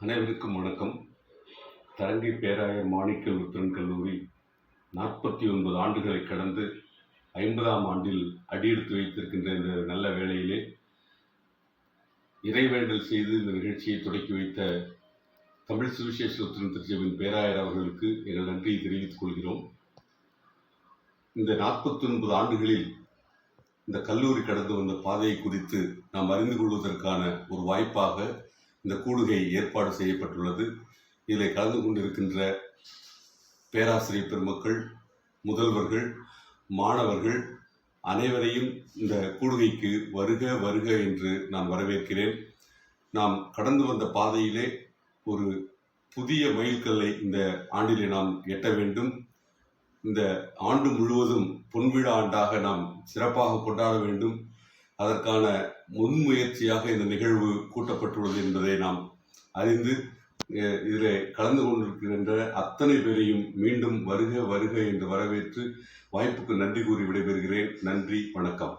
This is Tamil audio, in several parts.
அனைவருக்கும் வணக்கம். தரங்கை பேராயர் மாணிக்க லுத்தரன் கல்லூரி 49 ஆண்டுகளை கடந்து 50ஆம் ஆண்டில் அடியெடுத்து வைத்திருக்கின்ற இந்த நல்ல வேளையிலே இறைவேண்டல் செய்து இந்த நிகழ்ச்சியை தொடக்கி வைத்த தமிழ் சுவிசேஷ லுத்தரன் திருச்சபையின் பேராயர் அவர்களுக்கு எங்கள் நன்றியை தெரிவித்துக் கொள்கிறோம். இந்த 49 ஆண்டுகளில் இந்த கல்லூரி கடந்து வந்த பாதையை குறித்து நாம் அறிந்து கொள்வதற்கான ஒரு வாய்ப்பாக இந்த கூடுகை ஏற்பாடு செய்யப்பட்டுள்ளது. இதில் கலந்து கொண்டிருக்கின்ற பேராசிரியர் பெருமக்கள், முதல்வர்கள், மாணவர்கள் அனைவரையும் இந்த கூடுகைக்கு வருக வருக என்று நான் வரவேற்கிறேன். நாம் கடந்து வந்த பாதையிலே ஒரு புதிய மைல்கல்லை இந்த ஆண்டிலே நாம் எட்ட வேண்டும். இந்த ஆண்டு முழுவதும் பொன்விழா ஆண்டாக நாம் சிறப்பாக கொண்டாட வேண்டும். அதற்கான முன்முயற்சியாக இந்த நிகழ்வு கூட்டப்பட்டுள்ளது என்பதை நாம் அறிந்து இதில் கலந்து கொண்டிருக்கின்ற அத்தனை பேரையும் மீண்டும் வருக வருக என்று வரவேற்று வாய்ப்புக்கு நன்றி கூறி விடைபெறுகிறேன். நன்றி, வணக்கம்.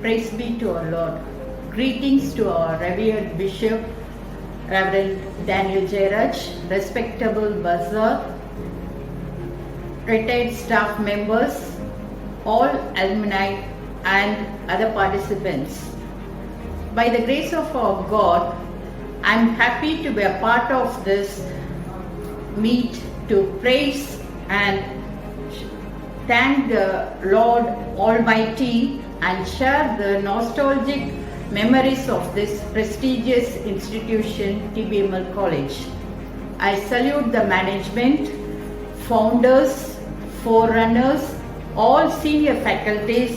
Praise be to our Lord. Greetings to our revered Bishop, Reverend Daniel Jairaj, respectable Bazaar, retired staff members, all alumni and other participants. By the grace of our God, I am happy to be a part of this meet to praise and thank the Lord Almighty and share the nostalgic memories of this prestigious institution, TBML College. I salute the management, founders, forerunners, all senior faculties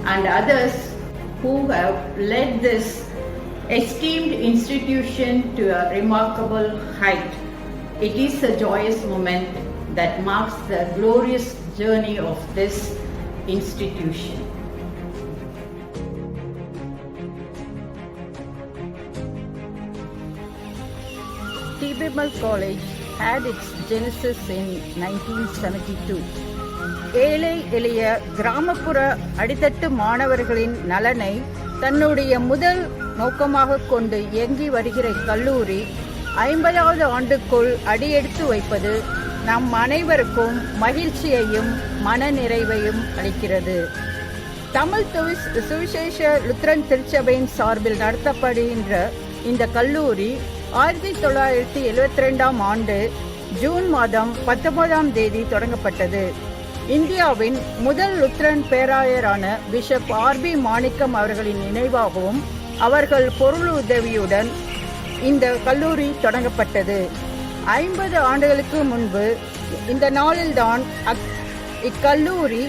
and others who have led this esteemed institution to a remarkable height. It is a joyous moment that marks the glorious journey of this institution. TBML College had its genesis in 1972. ஏழை எளிய கிராமப்புற அடித்தட்டு மாணவர்களின் நலனை தன்னுடைய முதல் நோக்கமாக கொண்டு இயங்கி வருகிற கல்லூரி 50வது ஆண்டுக்குள் அடியெடுத்து வைப்பது நம் அனைவருக்கும் மகிழ்ச்சியையும் மனநிறைவையும் அளிக்கிறது. தமிழ் சுவிசேஷ லுத்தரன் திருச்சபையின் சார்பில் நடத்தப்படுகின்ற இந்த கல்லூரி 1972ஆம் ஆண்டு ஜூன் மாதம் 19ஆம் தேதி தொடங்கப்பட்டது. இந்தியாவின் முதல் லுத்தரன் பேராயரான பிஷப் ஆர்பி மாணிக்கம் அவர்களின் நினைவாகவும் அவர்கள் பொருளுதவியுடன் இந்த கல்லூரி தொடங்கப்பட்டது. 50 ஆண்டுகளுக்கு முன்பு இந்த நாளில்தான் இக்கல்லூரி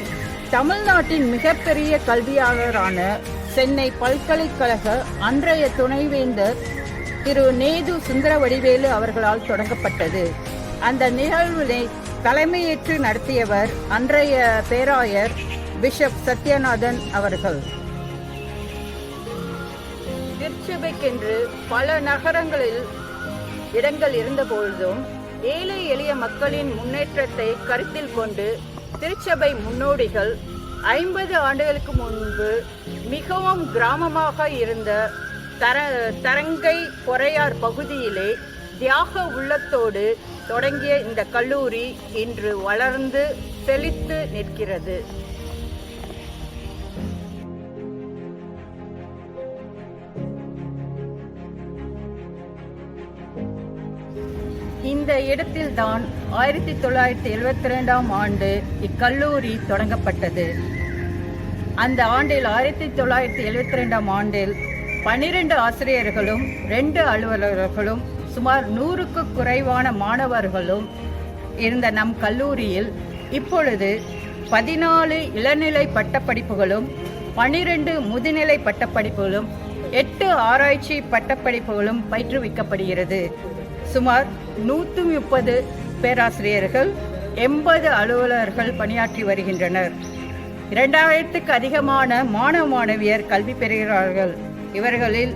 தமிழ்நாட்டின் மிகப்பெரிய கல்வியாளரான சென்னை பல்கலைக்கழக அன்றைய துணைவேந்தர் திரு நேது சுந்தரவடிவேலு அவர்களால் தொடங்கப்பட்டது. அந்த நிகழ்வினை தலைமையேற்று நடத்தியவர் அன்றைய பேராயர் பிஷப் சத்யநாதன் அவர்கள். திருச்சபைக்கென்று பல நகரங்களில் இடங்கள் இருந்தபொழுதும் ஏழை எளிய மக்களின் முன்னேற்றத்தை கருத்தில் கொண்டு திருச்சபை முன்னோடிகள் 50 ஆண்டுகளுக்கு முன்பு மிகவும் கிராமமாக இருந்த தரங்கை பொறையார் பகுதியிலே தியாக உள்ளத்தோடு தொடங்கிய இந்த கல்லூரி இன்று வளர்ந்து செழித்து நிற்கிறது. இந்த இடத்தில்தான் 1972ஆம் ஆண்டு இக்கல்லூரி தொடங்கப்பட்டது. அந்த ஆண்டில் 1972ஆம் ஆண்டில் 12 ஆசிரியர்களும் 2 அலுவலர்களும் சுமார் 100க்கு குறைவான மாணவர்களும் இருந்த நம் கல்லூரியில் இப்பொழுது 14 இளநிலை பட்டப்படிப்புகளும் 12 முதுநிலை பட்டப்படிப்புகளும் 8 ஆராய்ச்சி பட்டப்படிப்புகளும் பயிற்றுவிக்கப்படுகிறது. சுமார் 130 பேராசிரியர்கள், 80 அலுவலர்கள் பணியாற்றி வருகின்றனர். 2000க்கு அதிகமான மாணவ மாணவியர் கல்வி பெறுகிறார்கள். இவர்களில்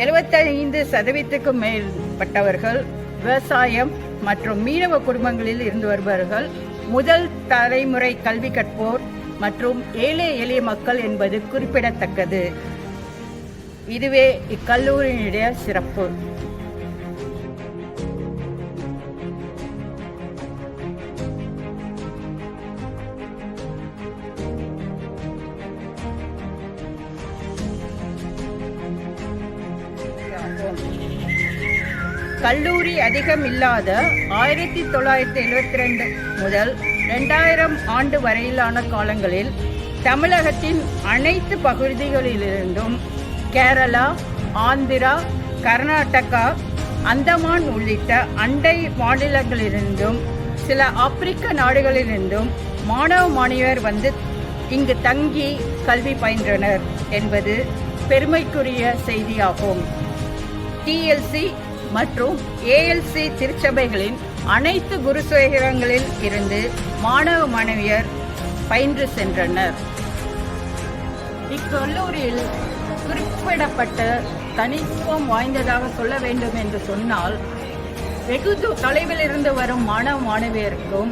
75% மேற்பட்டவர்கள் விவசாயம் மற்றும் மீனவ குடும்பங்களில் இருந்து வருபவர்கள், முதல் தலைமுறை கல்வி கற்போர் மற்றும் ஏழை எளிய மக்கள் என்பது குறிப்பிடத்தக்கது. இதுவே இக்கல்லூரியினுடைய சிறப்பு. கல்லூரி அதிகம் இல்லாத 1972 முதல் 2000 ஆண்டு வரையிலான காலங்களில் தமிழகத்தின் அனைத்து பகுதிகளிலிருந்தும் கேரளா, ஆந்திரா, கர்நாடகா, அந்தமான் உள்ளிட்ட அண்டை மாநிலங்களிலிருந்தும் சில ஆப்பிரிக்க நாடுகளிலிருந்தும் மாணவ மாணவியர் வந்து இங்கு தங்கி கல்வி பயின்றனர் என்பது பெருமைக்குரிய செய்தியாகும். டிஎல்சி மற்றும் ஏஎல்சி திருச்சபைகளின் அனைத்து குருசேகரங்களில் இருந்து மாணவ மாணவியர் பயின்று சென்றனர். இக்கல்லூரியில் குறிப்பிடப்பட்ட தனித்துவம் வாய்ந்ததாக சொல்ல வேண்டும் என்று சொன்னால், வெகு தொலைவில் இருந்து வரும் மாணவ மாணவியருக்கும்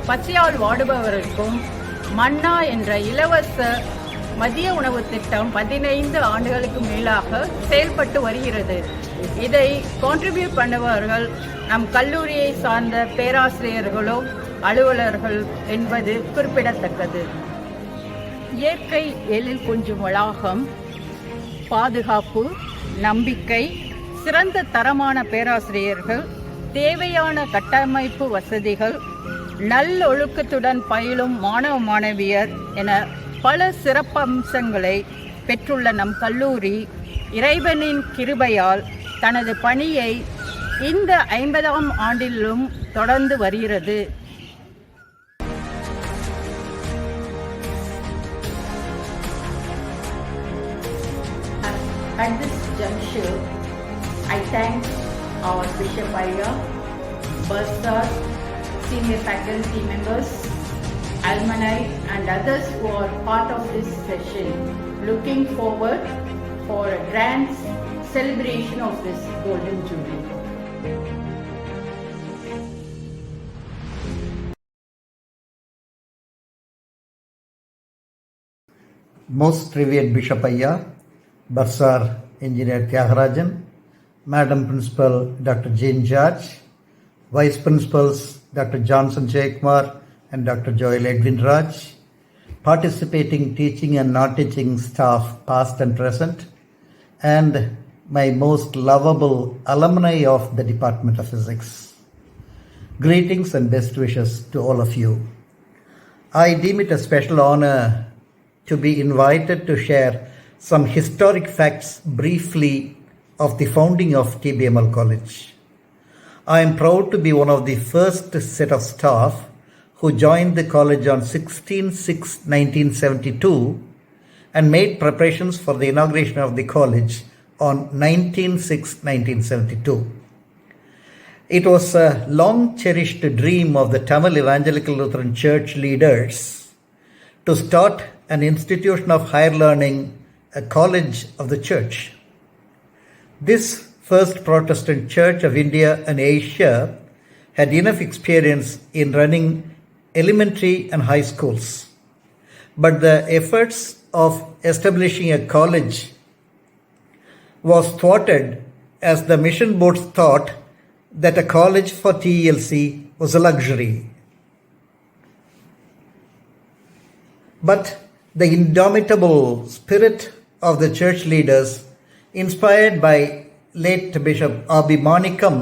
பசியால் வாடுபவர்களுக்கும் மன்னா என்ற இலவச மதிய உணவு திட்டம் 15 ஆண்டுகளுக்கு மேலாக செயல்பட்டு வருகிறது. இதை கான்ட்ரிபியூட் பண்ணுபவர்கள் நம் கல்லூரியை சார்ந்த பேராசிரியர்களோ அலுவலர்கள் என்பது குறிப்பிடத்தக்கது. இயற்கை எழில் கொஞ்சும் வளாகம், பாதுகாப்பு, நம்பிக்கை, சிறந்த தரமான பேராசிரியர்கள், தேவையான கட்டமைப்பு வசதிகள், நல்லொழுக்கத்துடன் பயிலும் மாணவ மாணவியர் என பல சிறப்பம்சங்களை பெற்றுள்ள நம் கல்லூரி இறைவனின் கிருபையால் தனது பணியை இந்த 50ஆம் ஆண்டிலும் தொடர்ந்து வருகிறது. At this juncture, I thank our Bishop Aya, Bursar, senior faculty members, alumni and others who are part of this session. Looking forward for a grand celebration of this Golden Jubilee. Most revered Bishop Aya, Bursar Engineer Tyagarajan, Madam Principal Dr. Jane George, Vice Principals Dr. Johnson Jaykumar and Dr. Joel Edwin Raj, participating teaching and non-teaching staff past and present, and my most lovable alumni of the Department of Physics. Greetings and best wishes to all of you. I deem it a special honor to be invited to share some historic facts briefly of the founding of TBML College. I am proud to be one of the first set of staff who joined the college on 16/6/1972 and made preparations for the inauguration of the college on 19/6/1972. It was a long-cherished dream of the Tamil Evangelical Lutheran Church leaders to start an institution of higher learning, a college of the church. This first Protestant church of India and Asia had enough experience in running elementary and high schools. But the efforts of establishing a college was thwarted as the mission boards thought that a college for TELC was a luxury. But the indomitable spirit of the church leaders, inspired by late Bishop R.B. Manikam,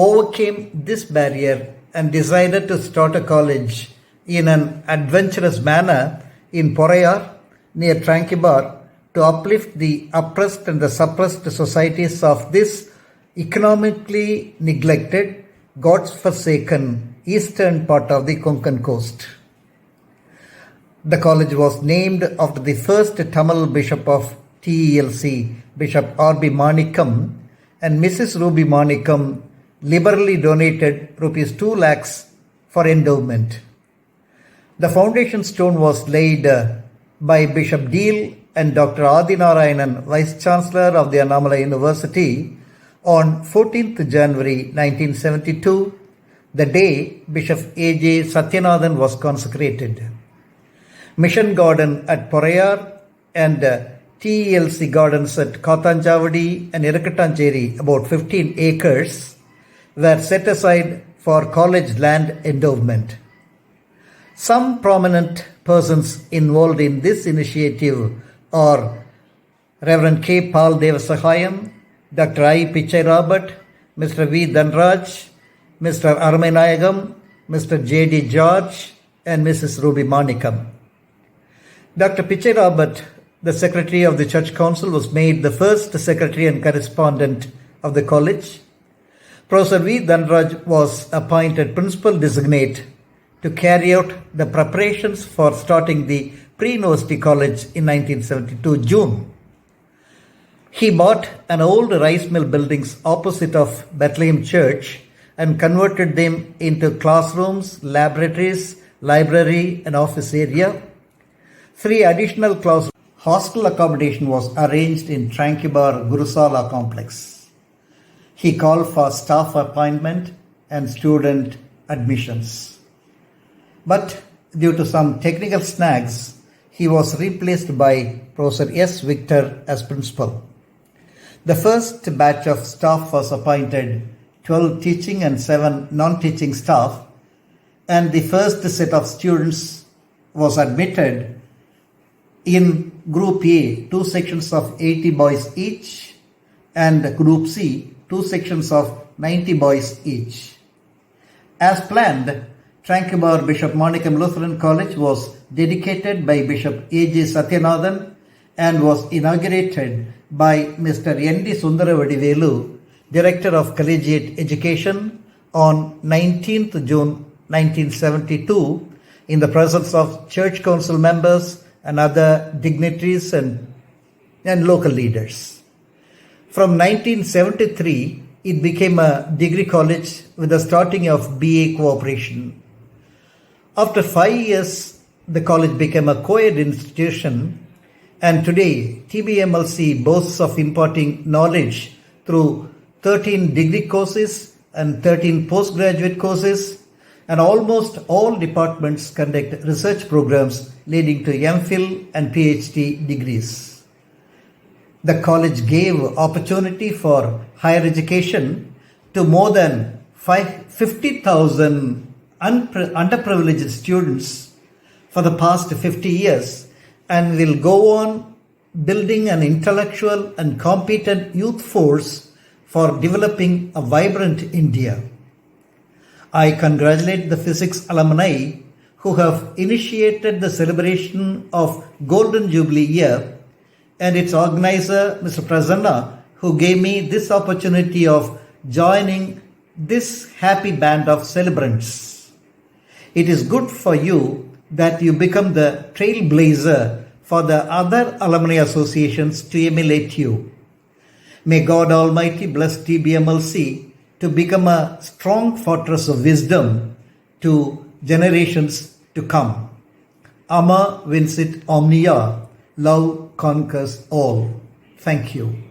overcame this barrier and decided to start a college in an adventurous manner in Porayar near Tranquebar to uplift the oppressed and the suppressed societies of this economically neglected, God-forsaken eastern part of the Konkan coast. The college was named after the first Tamil bishop of TELC, Bishop R.B. Manikam, and Mrs. Ruby Manikam liberally donated rupees 2 lakhs for endowment. The foundation stone was laid by Bishop Deal and Dr. Adinarayanan, Vice Chancellor of the Annamalai University, on 14th January 1972, the day Bishop A.J. Satyanathan was consecrated. Mission Garden at Porayar and TELC Gardens at Kathanjavadi and Irakattancherry, about 15 acres, were set aside for college land endowment. Some prominent persons involved in this initiative are Reverend K. Paul Devasahayam, Dr. I. Pichai Robert, Mr. V. Dhanraj, Mr. Aramanayagam, Mr. J. D. George, and Mrs. Ruby Manikam. Dr. Pichai Robert, the Secretary of the Church Council, was made the first Secretary and Correspondent of the college. Professor V. Dhanraj was appointed Principal Designate to carry out the preparations for starting the pre-university college in 1972 June. He bought an old rice mill buildings opposite of Bethlehem Church and converted them into classrooms, laboratories, library and office area. 3 additional classrooms. Hostel accommodation was arranged in Tranquebar Gurusala complex. He called for staff appointment and student admissions. But due to some technical snags, he was replaced by Professor S. Victor as principal. The first batch of staff was appointed, 12 teaching and 7 non-teaching staff, and the first set of students was admitted in Group A, 2 sections of 80 boys each, and Group C, 2 sections of 90 boys each. As planned, Tranquebar Bishop Manikam Lutheran College was dedicated by Bishop A.J. Satyanathan and was inaugurated by Mr. N.D. Sundaravadivelu, Director of Collegiate Education, on 19th June 1972 in the presence of Church Council members and other dignitaries and local leaders. From 1973, it became a degree college with the starting of BA cooperation. After 5 years, the college became a co-ed institution, and today TBMLC boasts of imparting knowledge through 13 degree courses and 13 postgraduate courses, and almost all departments conduct research programs leading to MPhil and PhD degrees. The college gave opportunity for higher education to more than 50,000 underprivileged students for the past 50 years, and will go on building an intellectual and competent youth force for developing a vibrant India. I congratulate the physics alumni who have initiated the celebration of Golden Jubilee year and its organizer, Mr. Prasanna, who gave me this opportunity of joining this happy band of celebrants. It is good for you that you become the trailblazer for the other alumni associations to emulate you. May God Almighty bless TBMLC to become a strong fortress of wisdom to generations to come. Ama vincit omnia, love conquers all. Thank you.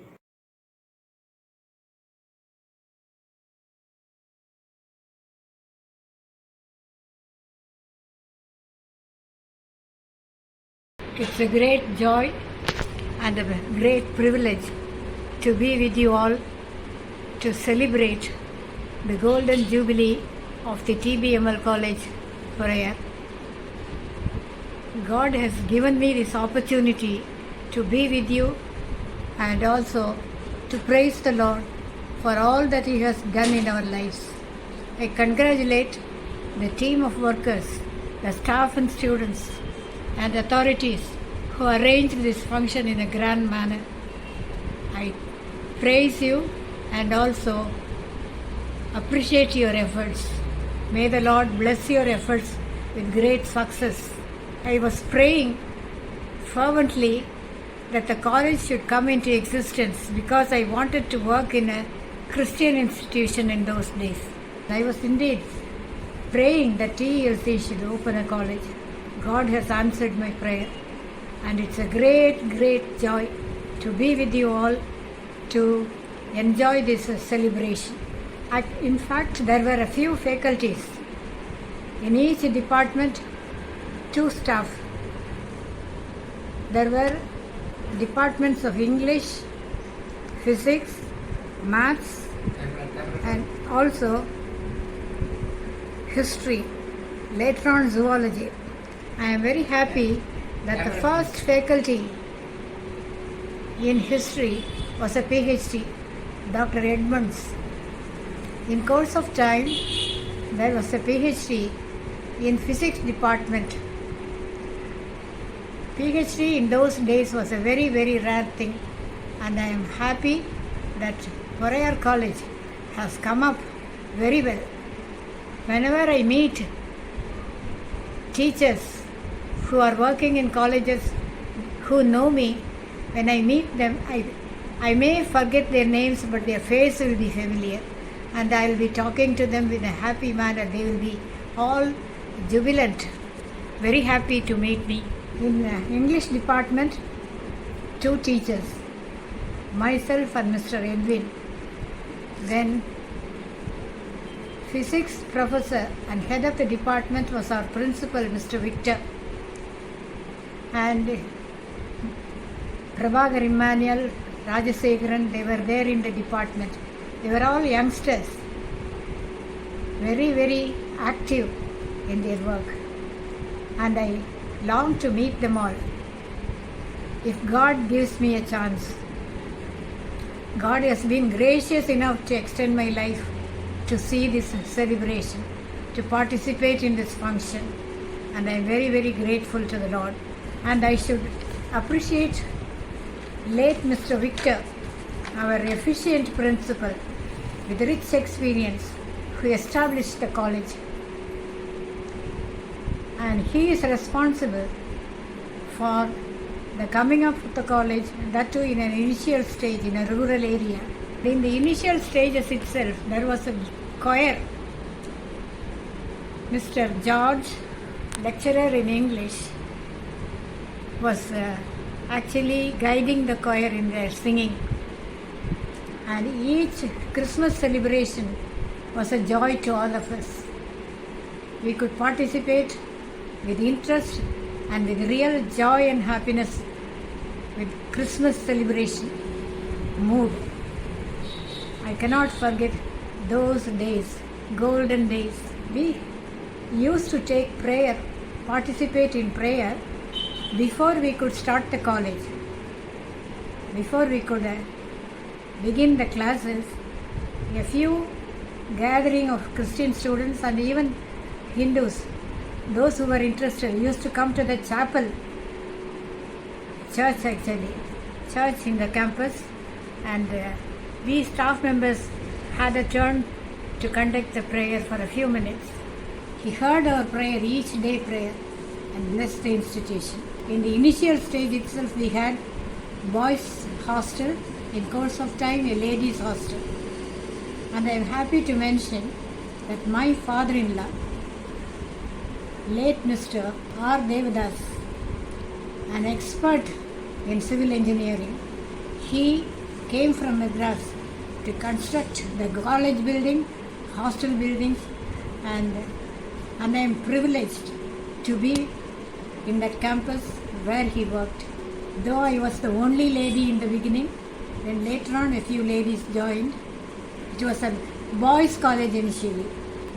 It's a great joy and a great privilege to be with you all to celebrate the Golden Jubilee of the TBML College, Porayar. God has given me this opportunity to be with you and also to praise the Lord for all that He has done in our lives. I congratulate the team of workers, the staff and students, and authorities who arranged this function in a grand manner. I praise you and also appreciate your efforts. May the Lord bless your efforts with great success. I was praying fervently that the college should come into existence because I wanted to work in a Christian institution in those days. I was indeed praying that TLC should open a college. God has answered my prayer, and it's a great, great joy to be with you all to enjoy this celebration. In fact, there were a few faculties. In each department, 2 staff. There were departments of English, physics, maths, and also history, later on zoology. I am very happy that the first faculty in history was a PhD, Dr. Edmonds. In course of time, there was a PhD in physics department. PhD in those days was a very, very rare thing, and I am happy that Porayar College has come up very well. Whenever I meet teachers who are working in colleges who know me, when I meet them, I may forget their names, but their face will be familiar, and I will be talking to them in a happy manner. They will be all jubilant, very happy to meet me. In the English department, 2 teachers, myself and Mr. Edwin. Then physics professor and head of the department was our principal, Mr. Victor. And Prabhagar Emmanuel, Rajasekharan, they were there in the department. They were all youngsters, very, very active in their work. And I long to meet them all. If God gives me a chance. God has been gracious enough to extend my life to see this celebration, to participate in this function, and I am very, very grateful to the Lord. And I should appreciate late Mr. Victor, our efficient principal with rich experience, who established the college. And he is responsible for the coming up of the college, that too in an initial stage in a rural area. In the initial stages itself, there was a choir. Mr. George, lecturer in English, was actually guiding the choir in their singing. And each Christmas celebration was a joy to all of us. We could participate with interest and with real joy and happiness with Christmas celebration mood. I cannot forget those days, golden days. We used to take prayer, participate in prayer before we could start the college. Before we could begin the classes, a few gathering of Christian students and even Hindus, those who were interested, used to come to the chapel, church in the campus, and we staff members had a turn to conduct the prayer for a few minutes. He heard our prayer, each day prayer, and blessed the institution. In the initial stage itself, we had boys' hostel, in course of time a ladies' hostel. And I am happy to mention that my father-in-law, late Mr. R. Devadas, an expert in civil engineering, he came from Madras to construct the college building, hostel buildings, and I am privileged to be in that campus where he worked. Though I was the only lady in the beginning, then later on a few ladies joined. It was a boys' college initially.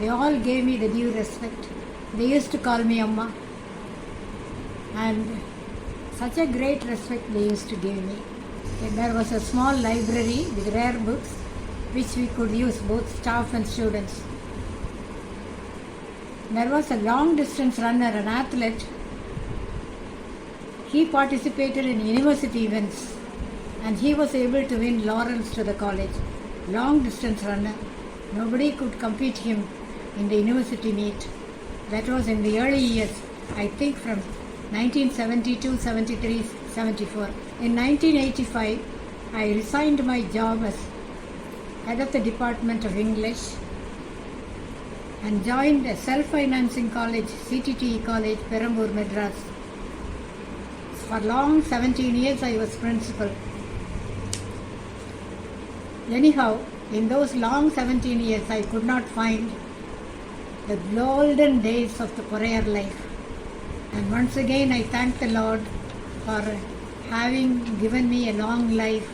They all gave me the due respect. They used to call me Amma, and such a great respect they used to give me. There was a small library with rare books which we could use, both staff and students. There was a long distance runner, an athlete. He participated in university events and he was able to win laurels to the college. Long distance runner. Nobody could compete him in the university meet. That was in the early years, I think from 1972, 73, 74. In 1985, I resigned my job as head of the Department of English and joined a self-financing college, CTTE College, Perambur, Madras. For long 17 years I was principal. Anyhow, in those long 17 years I could not find the golden days of the prayer life. And once again I thank the Lord for having given me a long life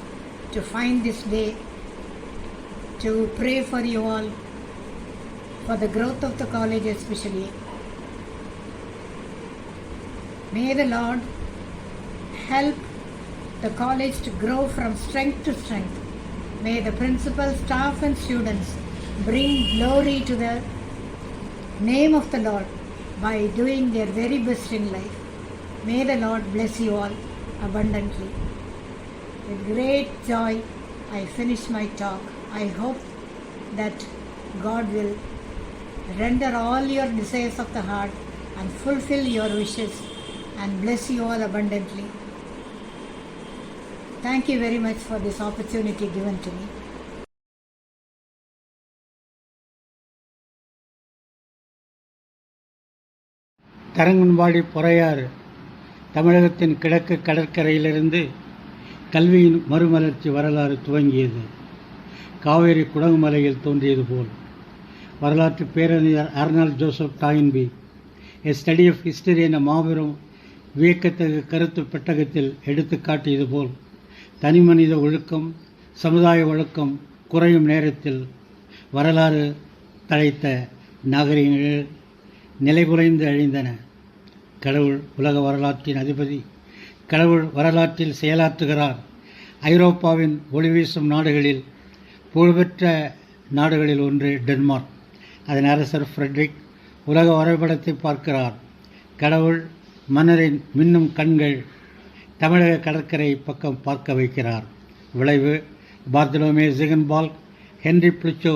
to find this day, to pray for you all, for the growth of the college especially. May the Lord help the college to grow from strength to strength. May the principal, staff and students bring glory to the name of the Lord by doing their very best in life. May the Lord bless you all abundantly. With great joy I finish my talk. I hope that God will render all your desires of the heart and fulfill your wishes and bless you all abundantly. Thank you very much for this opportunity given to me. Tharangambadi Poraiyar தமிழகத்தின் கிழக்கு கடற்கரையிலிருந்து கல்வியின் மறுமலர்ச்சி வரலாறு துவங்கியது. காவேரி குடகுமலையில் தோன்றியது போல் வரலாற்று பேரறிஞர் Arnold Joseph Toynbee a study of history என மாபெரும் வியக்கத்தகு கருத்து பெட்டகத்தில் எடுத்து காட்டியது போல் தனிமனித ஒழுக்கம், சமுதாய ஒழுக்கம் குறையும் நேரத்தில் வரலாறு தழைத்த நாகரிகங்கள் நிலைகுலைந்து அழிந்தன. கடவுள் உலக வரலாற்றின் அதிபதி. கடவுள் வரலாற்றில் செயலாற்றுகிறார். ஐரோப்பாவின் ஒளிவீசும் நாடுகளில் புகழ்பெற்ற நாடுகளில் ஒன்று டென்மார்க். அதன் அரசர் ஃப்ரெட்ரிக் உலக வரைபடத்தை பார்க்கிறார். கடவுள் மன்னரின் மின்னும் கண்கள் தமிழக கடற்கரை பக்கம் பார்க்க வைக்கிறார். விளைவு பார்தலோமே ஜிகன்பால்க், ஹென்றி பிளிச்சோ,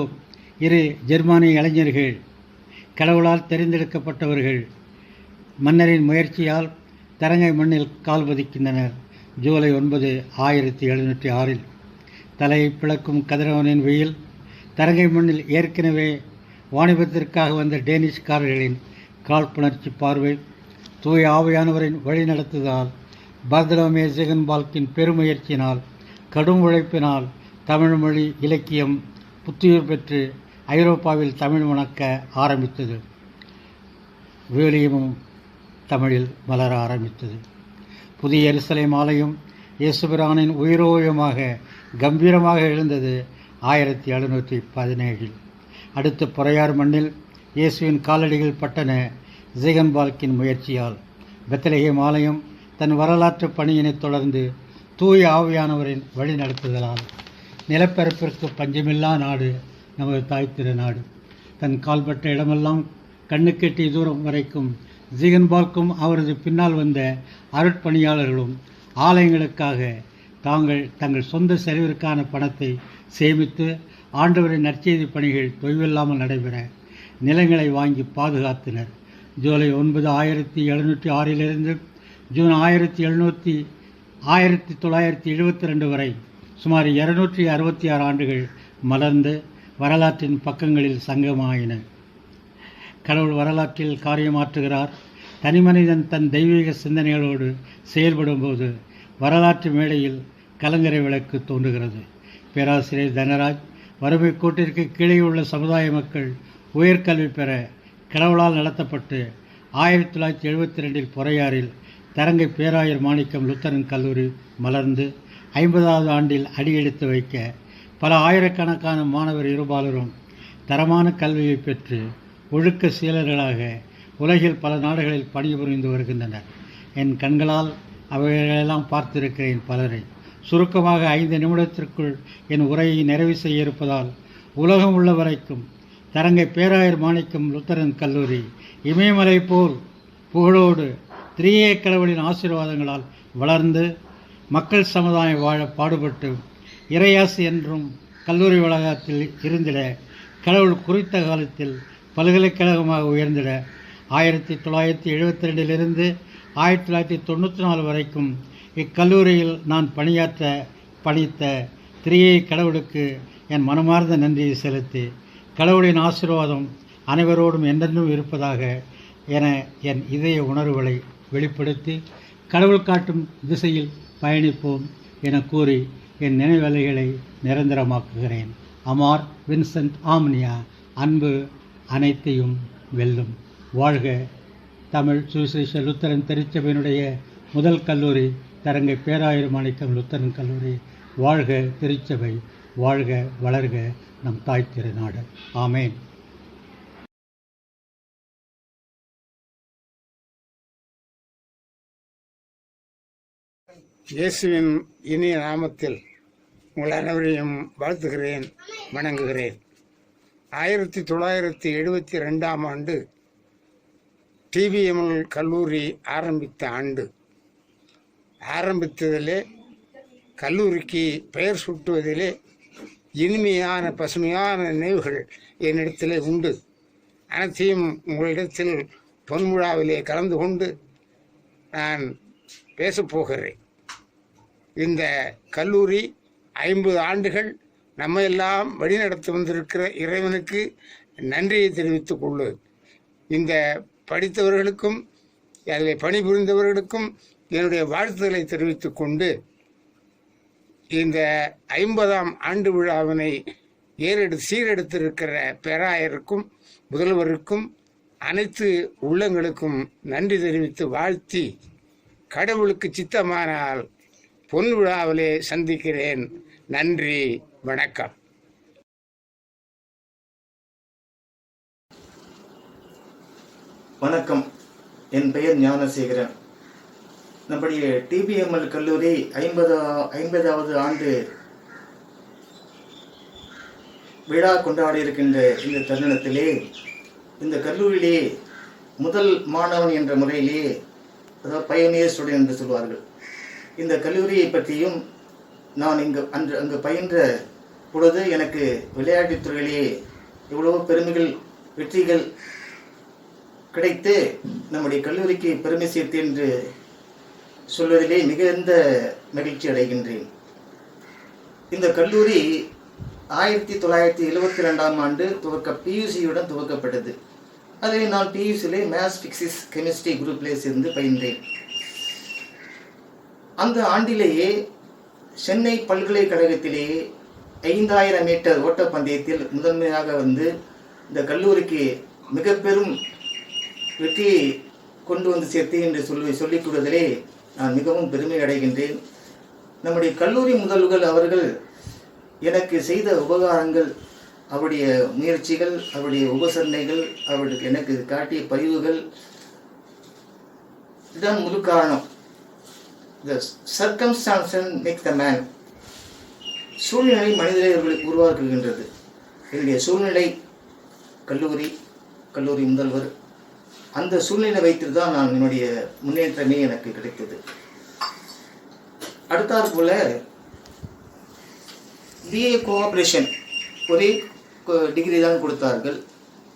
இரு ஜெர்மானிய இளைஞர்கள், கடவுளால் தெரிந்தெடுக்கப்பட்டவர்கள் மன்னரின் முயற்சியால் தரங்கை மண்ணில் கால் பதிக்கின்றனர். ஜூலை 9, 1706 தலையை பிளக்கும் கதிரவனின் வெயில் தரங்கை மண்ணில் ஏற்கனவே வாணிபத்திற்காக வந்த டேனிஷ்காரர்களின் காழ்ப்புணர்ச்சி பார்வை, தூய ஆவியானவரின் வழிநடத்துதலால், பார்தலோமே ஜிகன்பால்க்கின் பெருமுயற்சியினால், கடும் உழைப்பினால் தமிழ் மொழி இலக்கியம் புத்துயிர் பெற்று ஐரோப்பாவில் தமிழ் மணக்க ஆரம்பித்தது. விவிலியமும் தமிழில் மலர ஆரம்பித்தது. புதிய எருசலேம் ஆலயம் இயேசுபிரானின் உயிரோயமாக கம்பீரமாக எழுந்தது 1717. அடுத்து பொறையார் மண்ணில் இயேசுவின் காலடிகள் பட்டன ஜிகன்பால்க்கின் முயற்சியால். பெத்லகேம் ஆலயம் தன் வரலாற்று பணியினை தொடர்ந்து தூய ஆவியானவரின் வழி நடத்துதலால் நிலப்பரப்பிற்கு பஞ்சமில்லா நாடு நமது தாய் திருநாடு. தன் கால்பட்ட இடமெல்லாம் கண்ணுக்கெட்டிய தூரம் வரைக்கும் ஜிகன்பால்க்கும் அவரது பின்னால் வந்த அருட்பணியாளர்களும் ஆலயங்களுக்காக தங்கள் சொந்த செலவிற்கான பணத்தை சேமித்து ஆண்டவரின் நற்செய்தி பணிகள் தொய்வில்லாமல் நடைபெற நிலங்களை வாங்கி பாதுகாத்தனர். ஜூலை 9, 1706 ஜூன் 1972 வரை சுமார் 266 ஆண்டுகள் மலர்ந்து வரலாற்றின் பக்கங்களில் சங்கமாயின. கடவுள் வரலாற்றில் காரியமாற்றுகிறார். தனிமனிதன் தன் தெய்வீக சிந்தனைகளோடு செயல்படும்போது வரலாற்று மேடையில் கலங்கரை விளக்கு தோன்றுகிறது. பேராசிரியர் தனராஜ் வறுமை கோட்டிற்கு கீழே உள்ள சமுதாய மக்கள் உயர்கல்வி பெற கடவுளால் நடத்தப்பட்டு 1972 பொறையாறில் தரங்கை பேராயர் மாணிக்கம் லுத்தரன் கல்லூரி மலர்ந்து 50வது ஆண்டில் அடியெடுத்து வைக்க பல ஆயிரக்கணக்கான மாணவர் இருபாலரும் தரமான கல்வியை பெற்று ஒழுக்க சீலர்களாக உலகில் பல நாடுகளில் பணிபுரிந்து வருகின்றனர். என் கண்களால் அவைகளெல்லாம் பார்த்திருக்கிறேன் பலரை. சுருக்கமாக 5 நிமிடத்திற்குள் என் உரையை நிறைவு செய்ய இருப்பதால் உலகம் உள்ள வரைக்கும் தரங்கை பேராயர் மாணிக்கம் லுத்தரன் கல்லூரி இமயமலை போல் புகழோடு திரியேக கடவுளின் ஆசீர்வாதங்களால் வளர்ந்து மக்கள் சமுதாயம் வாழ பாடுபட்டு இறையாசி என்றும் கல்லூரி வளாகத்தில் இருந்திட கடவுள் குறித்த காலத்தில் பல்கலைக்கழகமாக உயர்ந்திட 1972 1994 வரைக்கும் இக்கல்லூரியில் நான் பணித்த திரியேக கடவுளுக்கு என் மனமார்ந்த நன்றியை செலுத்தி கடவுளின் ஆசீர்வாதம் அனைவரோடும் என்றென்றும் இருப்பதாக என என் இதய உணர்வுகளை வெளிப்படுத்தி கடவுள் காட்டும் திசையில் பயணிப்போம் என கூறி என் நினைவலைகளை நிரந்தரமாக்குகிறேன். Amar Vincent ஆம்னியா. அன்பு அனைத்தையும் வெல்லும். வாழ்க தமிழ் சுவிசேஷ லுத்தரன் திருச்சபையினுடைய முதல் கல்லூரி தரங்கை பேராயிரம் மாணிக்கம் லுத்தரன் கல்லூரி. வாழ்க திருச்சபை, வாழ்க வளர்க நம் தாய் திருநாடு. ஆமேன். இயேசுவின் இனிய நாமத்தில் உங்கள் அனைவரையும் வாழ்த்துகிறேன், வணங்குகிறேன். 1972ஆம் ஆண்டு டிபிஎம்எல் கல்லூரி ஆரம்பித்த ஆண்டு. ஆரம்பித்ததிலே கல்லூரிக்கு பெயர் சூட்டுவதிலே இனிமையான பசுமையான நினைவுகள் என்னிடத்திலே உண்டு. அனைத்தையும் உங்களிடத்தில் பொன்விழாவிலே கலந்து கொண்டு நான் பேசப்போகிறேன். இந்த கல்லூரி 50 ஆண்டுகள் நம்மையெல்லாம் வழிநடத்தி வந்திருக்கிற இறைவனுக்கு நன்றியை தெரிவித்துக் கொள்ளு. இந்த படித்தவர்களுக்கும் அதில் பணிபுரிந்தவர்களுக்கும் என்னுடைய வாழ்த்துதலை தெரிவித்துக் கொண்டு இந்த 50ஆம் ஆண்டு விழாவினை சீரெடுத்திருக்கிற பேராயருக்கும் முதல்வருக்கும் அனைத்து உள்ளங்களுக்கும் நன்றி தெரிவித்து வாழ்த்தி, கடவுளுக்கு சித்தமானால் பொன் விழாவிலே சந்திக்கிறேன். நன்றி, வணக்கம். வணக்கம். என் பெயர் ஞானசேகரன். நம்முடைய டிபிஎம்எல் கல்லூரி 50வது ஆண்டு விழா கொண்டாடி இருக்கின்ற இந்த தருணத்திலே இந்த கல்லூரியிலே முதல் மாணவன் என்ற முறையிலே, அதாவது பயனியர் ஸ்டூடெண்ட் என்று சொல்வார்கள், இந்த கல்லூரியை பற்றியும் நான் அங்கு பயின்ற பொழுது எனக்கு விளையாட்டுத் துறையிலே எவ்வளவோ பெருமைகள், வெற்றிகள் கிடைத்து நம்முடைய கல்லூரிக்கு பெருமை சேர்த்து என்று சொல்வதிலே மிகுந்த மகிழ்ச்சி அடைகின்றேன். இந்த கல்லூரி 1972ஆம் ஆண்டு பியூசியுடன் துவக்கப்பட்டது. அதில் நான் பியூசியிலே மேத்ஸ், பிசிக்ஸ், கெமிஸ்ட்ரி குரூப்பிலே சேர்ந்து பயின்றேன். அந்த ஆண்டிலேயே சென்னை பல்கலைக்கழகத்திலேயே 5000 மீட்டர் ஓட்டப்பந்தயத்தில் முதன்மையாக வந்து இந்த கல்லூரிக்கு மிக பெரும் வெற்றி கொண்டு வந்து சேர்த்து என்று சொல்லிக் கொள்வதிலே நான் மிகவும் பெருமை அடைகின்றேன். நம்முடைய கல்லூரி முதல்வர்கள் அவர்கள் எனக்கு செய்த உபகாரங்கள், அவருடைய முயற்சிகள், அவருடைய உபசரணைகள், அவருக்கு எனக்கு காட்டிய பதிவுகள் இதுதான் முழு காரணம். The circumstances make the man. சூழ்நிலை மனிதர்களை உருவாக்குகின்றது. என்னுடைய சூழ்நிலை கல்லூரி முதல்வர், அந்த சூழ்நிலை வைத்து தான் நான் என்னுடைய முன்னேற்றமே எனக்கு கிடைத்தது. அடுத்தாற் போல பிஏ கோஆபரேஷன் ஒரே டிகிரி தான் கொடுத்தார்கள்.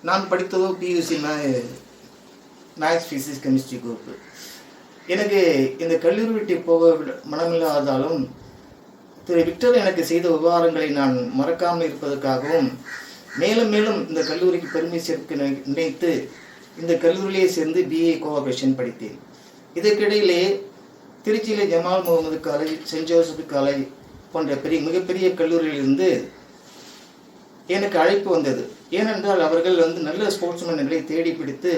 நான் படித்ததோ PUC maths, physics, chemistry group. எனக்கு இந்த கல்லூரி விட்டு போக மனமில்லாதாலும் திரு விக்டர் எனக்கு செய்த உபகாரங்களை நான் மறக்காமல் இருப்பதற்காகவும் மேலும் மேலும் இந்த கல்லூரிக்கு பெருமை சேர்க்க நினைத்து இந்த கல்லூரியிலே சேர்ந்து பிஏ கோஆபரேஷன் படித்தேன். இதற்கிடையிலே திருச்சியிலே Jamal Mohamed college, saint Joseph college போன்ற மிகப்பெரிய கல்லூரியிலிருந்து எனக்கு அழைப்பு வந்தது. ஏனென்றால் அவர்கள் நல்ல ஸ்போர்ட்ஸ்மேன்களை தேடி பிடித்து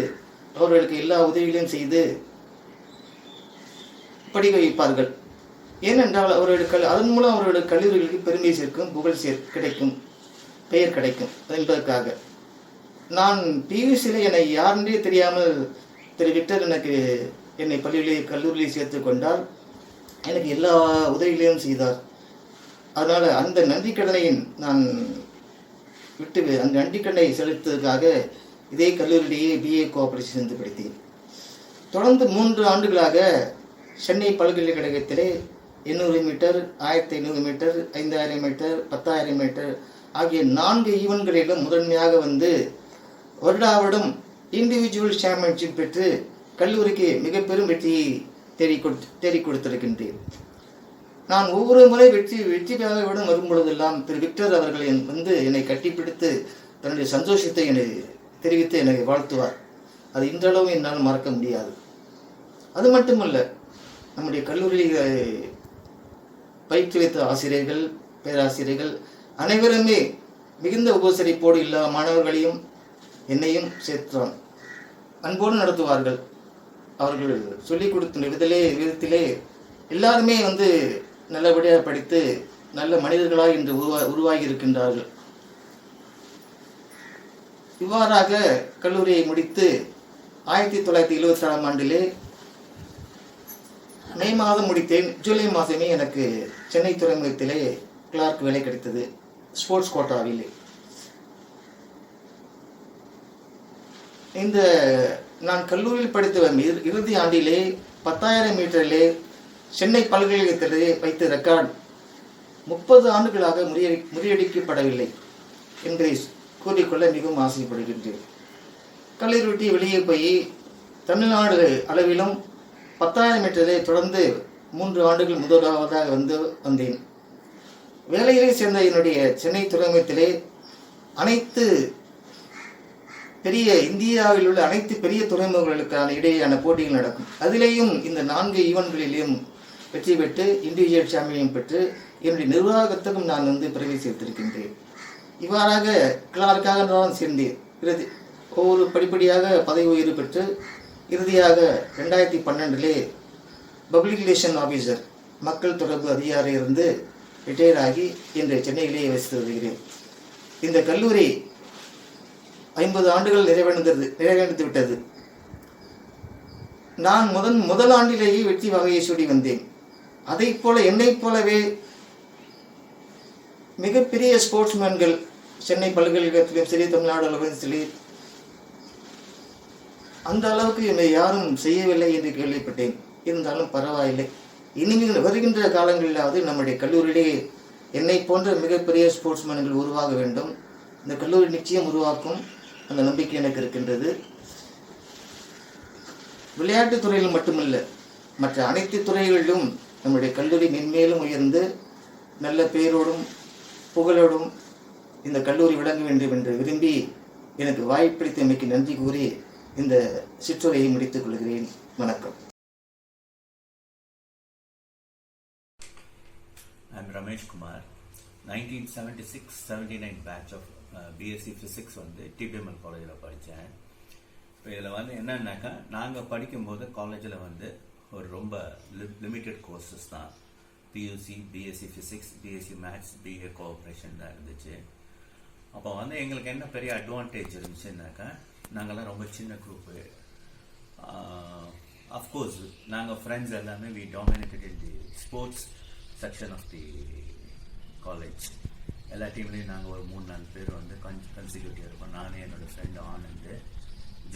அவர்களுக்கு எல்லா உதவிகளையும் செய்து படிக்க வைப்பார்கள். ஏனென்றால் அதன் மூலம் அவர்களுடைய கல்லூரிகளுக்கு பெருமை சேர்க்கும், புகழ் கிடைக்கும், பெயர் கிடைக்கும் என்பதற்காக. நான் பியூசியில் என்னை யாருன்றே தெரியாமல் திரு விக்டர் என்னை கல்லூரியிலே சேர்த்து கொண்டார். எனக்கு எல்லா உதவிகளையும் செய்தார். அதனால் அந்த நன்றிக்கடனை நான் அந்த நன்றிக்கடனை செலுத்துவதற்காக இதே கல்லூரியிலேயே பிஏ கோஆபரேஷன் சேர்ந்து படித்தேன். தொடர்ந்து 3 ஆண்டுகளாக சென்னை பல்கலைக்கழகத்திலே 800 மீட்டர், 1500 மீட்டர், 5000 மீட்டர், 10000 மீட்டர் ஆகிய 4 ஈவென்ட்களிலும் முதன்மையாக வந்து வருடம் இண்டிவிஜுவல் சாம்பியன்ஷிப் பெற்று கல்லூரிக்கு மிக பெரும் வெற்றியை தேடி கொடுத்திருக்கின்றேன். நான் ஒவ்வொரு முறை வெற்றியாக வரும் பொழுதெல்லாம் திரு விக்டர் அவர்கள் என்னை கட்டிப்பிடித்து தன்னுடைய சந்தோஷத்தை என்னை தெரிவித்து எனக்கு வாழ்த்துவார். அது இன்றளவும் என்னால் மறக்க முடியாது. அது மட்டுமல்ல, நம்முடைய கல்லூரியில் பயிற்றுவித்த ஆசிரியர்கள், பேராசிரியர்கள் அனைவருமே மிகுந்த உபசரிப்போடு எல்லா மாணவர்களையும் என்னையும் சேர்த்தான் அன்போடு நடத்துவார்கள். அவர்கள் சொல்லிக் கொடுத்த விதத்திலே எல்லாருமே நல்லபடியாக படித்து நல்ல மனிதர்களாக இன்று உருவாகி இருக்கின்றார்கள். இவ்வாறாக கல்லூரியை முடித்து 1977 ஆண்டிலே மே மாதம் முடித்தேன். ஜூலை மாதமே எனக்கு சென்னை துறைமுகத்திலே கிளார்க் வேலை கிடைத்தது, ஸ்போர்ட்ஸ் கோட்டாவிலே. நான் கல்லூரியில் படித்த இறுதி ஆண்டிலே 10,000 மீட்டரிலே சென்னை பல்கலைக்கழகத்திலே வைத்த ரெக்கார்ட் 30 ஆண்டுகளாக முறியடிக்கப்படவில்லை என்பதை கூறிக்கொள்ள மிகவும் ஆசைப்படுகின்றேன். கல்லூரி விட்டு வெளியே போய் தமிழ்நாடு அளவிலும் 10,000 மீட்டரை தொடர்ந்து 3 ஆண்டுகள் முதலாவதாக வந்தேன். வேலையிலே சேர்ந்த என்னுடைய சென்னை துறைமுகத்திலே இந்தியாவில் உள்ள அனைத்து பெரிய துறைமுகங்களுக்கான இடையேயான போட்டிகள் நடக்கும். அதிலேயும் இந்த 4 ஈவென்ட்களிலும் வெற்றி பெற்று இண்டிவிஜுவல் சாம்பியன் பெற்று என்னுடைய நிர்வாகத்துக்கும் நான் பிரவேசித்திருக்கின்றேன். இவ்வாறாக கிளார்க்காக நான் சேர்ந்தேன். ஒவ்வொரு படிப்படியாக பதவி உயர்வு பெற்று இறுதியாக 2012 பப்ளிக் ரிலேஷன் ஆஃபீஸர், மக்கள் தொடர்பு அதிகாரியிலிருந்து ரிட்டையர் ஆகி இன்று சென்னையிலேயே வசித்து வருகிறேன். இந்த கல்லூரி 50 ஆண்டுகள் நிறைவடைந்து விட்டது. நான் முதல் ஆண்டிலேயே வெற்றி வகையை சூடி வந்தேன். அதை போல என்னைப் போலவே மிகப்பெரிய ஸ்போர்ட்ஸ்மேன்கள் சென்னை பல்கலைக்கழகத்திலும் சரி, தமிழ்நாடு அளவிலும் சரி, அந்த அளவுக்கு யாரும் செய்யவில்லை என்று கேள்விப்பட்டேன். இருந்தாலும் பரவாயில்லை. இனிமேல் வருகின்ற காலங்களிலாவது நம்முடைய கல்லூரியிலே என்னை போன்ற மிகப்பெரிய ஸ்போர்ட்ஸ்மேன்கள் உருவாக வேண்டும். இந்த கல்லூரி நிச்சயம் உருவாக்கும், அந்த நம்பிக்கை எனக்கு இருக்கின்றது. விளையாட்டுத் துறையில் மட்டுமல்ல, மற்ற அனைத்து துறைகளிலும் நம்முடைய கல்லூரி மென்மேலும் உயர்ந்து நல்ல பெயரோடும் புகழோடும் இந்த கல்லூரி விளங்க வேண்டும் என்று விரும்பி எனக்கு வாய்ப்பளித்தமைக்கு நன்றி கூறி இந்த சிற்றுரையை முடித்துக் கொள்கிறேன். வணக்கம். I'm Ramesh Kumar. 1976-79 batch of BSc Physics TBML காலேஜில் படித்தேன். இப்போ இதில் என்னன்னாக்கா, நாங்கள் படிக்கும்போது காலேஜில் ஒரு ரொம்ப லிமிட்டட் கோர்சஸ் தான். PUC, BSc Physics, BSc Maths, BA cooperation தான் இருந்துச்சு. அப்போ எங்களுக்கு என்ன பெரிய அட்வான்டேஜ் இருந்துச்சுன்னாக்கா, நாங்கள்லாம் ரொம்ப சின்ன குரூப்பு. அஃப்கோர்ஸ் நாங்கள் ஃப்ரெண்ட்ஸ் எல்லாமே we dominated in the sports section of the college. எல்லா டீம்லேயும் நாங்கள் ஒரு 3-4 பேர் கன்சிக்யூட்டிவ் இருப்போம். நானே என்னோடய ஃப்ரெண்டு ஆனந்த்,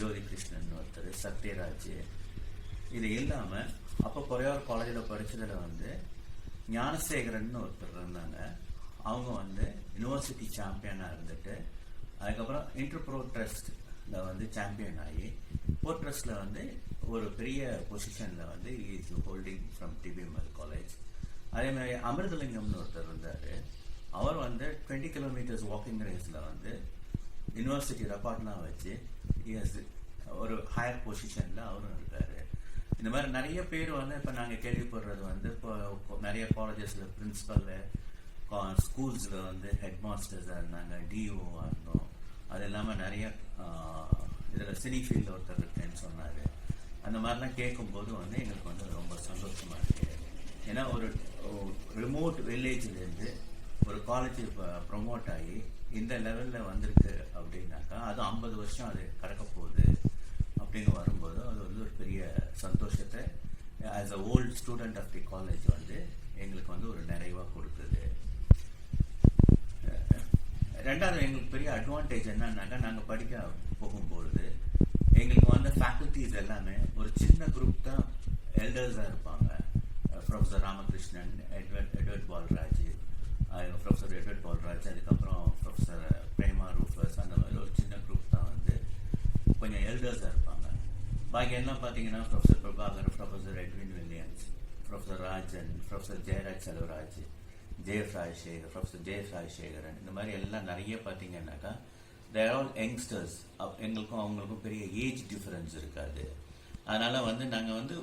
ஜோதி கிருஷ்ணன் ஒருத்தர், சத்யராஜ். இது இல்லாமல் அப்போ பொறையார் காலேஜில் படித்ததில் ஞானசேகரன் ஒருத்தர் இருந்தாங்க. அவங்க யூனிவர்சிட்டி சாம்பியனாக இருந்துட்டு அதுக்கப்புறம் இன்டர்ப்ரோ ட்ரஸ்ட்டில் சாம்பியன் ஆகி போ ட்ரஸ்ட்டில் ஒரு பெரிய பொசிஷனில் இஸ் ஹோல்டிங் ஃப்ரம் டிபிஎம்எல் காலேஜ். அதே மாதிரி அமிர்தலிங்கம்னு ஒருத்தர் இருந்தார். அவர் 20 கிலோமீட்டர்ஸ் வாக்கிங் ரேஸில் யூனிவர்சிட்டி ரெக்கார்ட்லாம் வச்சு ஒரு ஹையர் பொசிஷனில் அவரும் இருக்கார். இந்த மாதிரி நிறைய பேர் இப்போ நாங்கள் கேள்விப்படுறது இப்போ நிறைய காலேஜஸில் பிரின்ஸிபல், ஸ்கூல்ஸில் ஹெட் மாஸ்டர்ஸாக இருந்தாங்க, டிஓவாக இருந்தோம். அது இல்லாமல் நிறைய இதில் சினி ஃபீல்டில் ஒருத்தர் இருக்கேன்னு சொன்னார். அந்த மாதிரிலாம் கேட்கும்போது எங்களுக்கு ரொம்ப சந்தோஷமாக இருக்குது. ஏன்னா ஒரு ரிமோட் வில்லேஜ்லேருந்து ஒரு காலேஜ் ப்ரொமோட் ஆகி இந்த லெவலில் வந்திருக்கு அப்படின்னாக்கா, அது 50 வருஷம் அது கடக்க போகுது அப்படின்னு வரும்போது அது ஒரு பெரிய சந்தோஷத்தை as a old student of the college எங்களுக்கு ஒரு நிறைவாக கொடுக்குது. ரெண்டாவது எங்களுக்கு பெரிய அட்வான்டேஜ் என்னன்னாக்கா, நாங்கள் படிக்க போகும்பொழுது எங்களுக்கு ஃபேக்கல்ட்டிஸ் எல்லாமே ஒரு சின்ன குரூப் தான் எல்டர்ஸாக இருப்பாங்க. Professor Ramakrishnan, Edward Paulraj, professor Edward Paulraj, அதுக்கப்புறம் ப்ரொஃபஸர் பிரேமா ரூஃபஸ், அந்த மாதிரி ஒரு சின்ன குரூப் தான் கொஞ்சம் எல்டர்ஸாக இருப்பாங்க. பாக்கி எல்லாம் பார்த்தீங்கன்னா professor Prabhakar, professor Edwin Williams, professor Rajan, professor Jayaraj Selvaraj, professor Jayas Rajasekaran, இந்த மாதிரி எல்லாம் நிறைய பார்த்தீங்கன்னாக்கா தேர் ஆல் யங்ஸ்டர்ஸ். எங்களுக்கும் அவங்களுக்கும் பெரிய ஏஜ் டிஃபரன்ஸ் இருக்காது. அதனால் வந்து நாங்கள் வந்து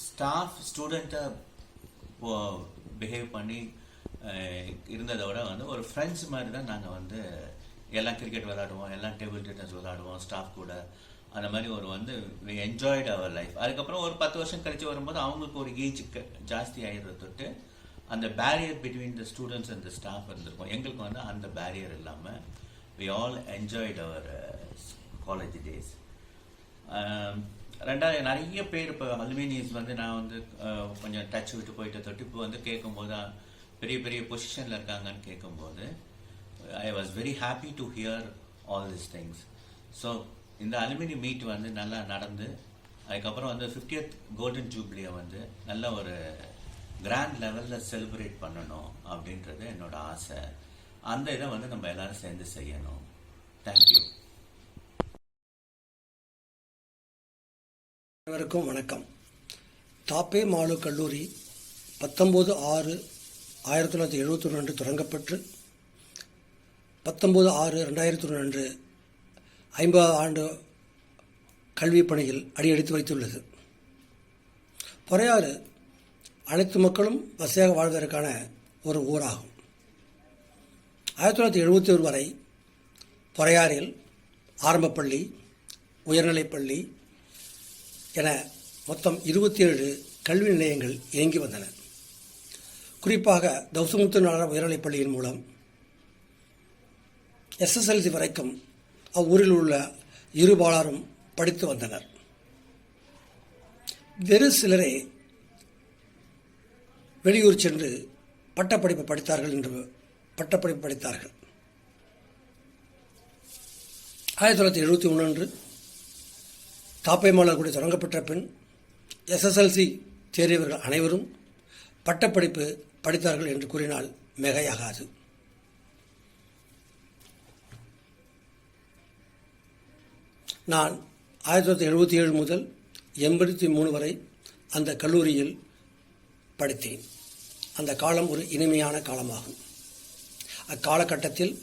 ஸ்டாஃப் ஸ்டூடெண்ட்டாக பிஹேவ் பண்ணி இருந்ததை விட வந்து ஒரு ஃப்ரெண்ட்ஸ் மாதிரி தான் நாங்கள் வந்து எல்லாம் கிரிக்கெட் விளையாடுவோம், எல்லாம் டேபிள் டென்னிஸ் விளையாடுவோம் ஸ்டாஃப் கூட. அந்த மாதிரி ஒரு வந்து வி என்ஜாய்ட் அவர் லைஃப். அதுக்கப்புறம் ஒரு 10 வருஷம் கழிச்சு வரும்போது அவங்களுக்கு ஒரு ஏஜ் ஜாஸ்தி ஆகிடுறது தொட்டு அந்த barrier between the students and the staff இருந்திருக்கும். எங்களுக்கு வந்து அந்த பேரியர் இல்லாமல் we all enjoyed our college days. ரெண்டாவது நிறைய பேர் இப்போ அலுமினியஸ் வந்து நான் வந்து கொஞ்சம் டச் விட்டு போயிட்டு தொட்டு இப்போ வந்து கேட்கும்போது பெரிய பெரிய பொசிஷனில் இருக்காங்கன்னு கேட்கும்போது I was very happy to hear all this things. So இந்த அலுமினி மீட் வந்து நல்லா நடந்து அதுக்கப்புறம் வந்து 50th கோல்டன் ஜூப்ளியை வந்து நல்ல ஒரு கிராண்ட் லெவலில் செலிப்ரேட் பண்ணணும் அப்படின்றது என்னோட ஆசை. அந்த இதை வந்து நம்ம எல்லாரும் சேர்ந்து செய்யணும். தேங்க்யூ. அனைவருக்கும் வணக்கம். தாப்பே மாலு கல்லூரி 19/6/1972 தொடங்கப்பட்டு 19/6/2001 50 ஆண்டு கல்விப் பணியில் அடியெடுத்து வைத்துள்ளது. பொறையாறு அனைத்து மக்களும் வசதியாக வாழ்வதற்கான ஒரு ஊராகும். 1971 வரை பொறையாறில் ஆரம்பப்பள்ளி, உயர்நிலைப்பள்ளி என மொத்தம் 27 கல்வி நிலையங்கள் இயங்கி வந்தன. குறிப்பாக தௌசமுத்து நாடார் உயர்நிலைப்பள்ளியின் மூலம் SSLC வரைக்கும் அவ்வூரில் உள்ள இருபாலாரும் படித்து வந்தனர். வெறு சிலரே வெளியூர் சென்று பட்டப்படிப்பு படித்தார்கள். 1971 அன்று தாப்பே மாலு கல்லூரி தொடங்கப்பட்ட பின் SSLC தேறியவர்கள் அனைவரும் பட்டப்படிப்பு படித்தார்கள் என்று கூறினால் மிகையாகாது. நான் 1977 முதல் 83 வரை அந்த கல்லூரியில் படித்தேன். அந்த காலம் ஒரு இனிமையான காலமாகும். அக்காலகட்டத்தில்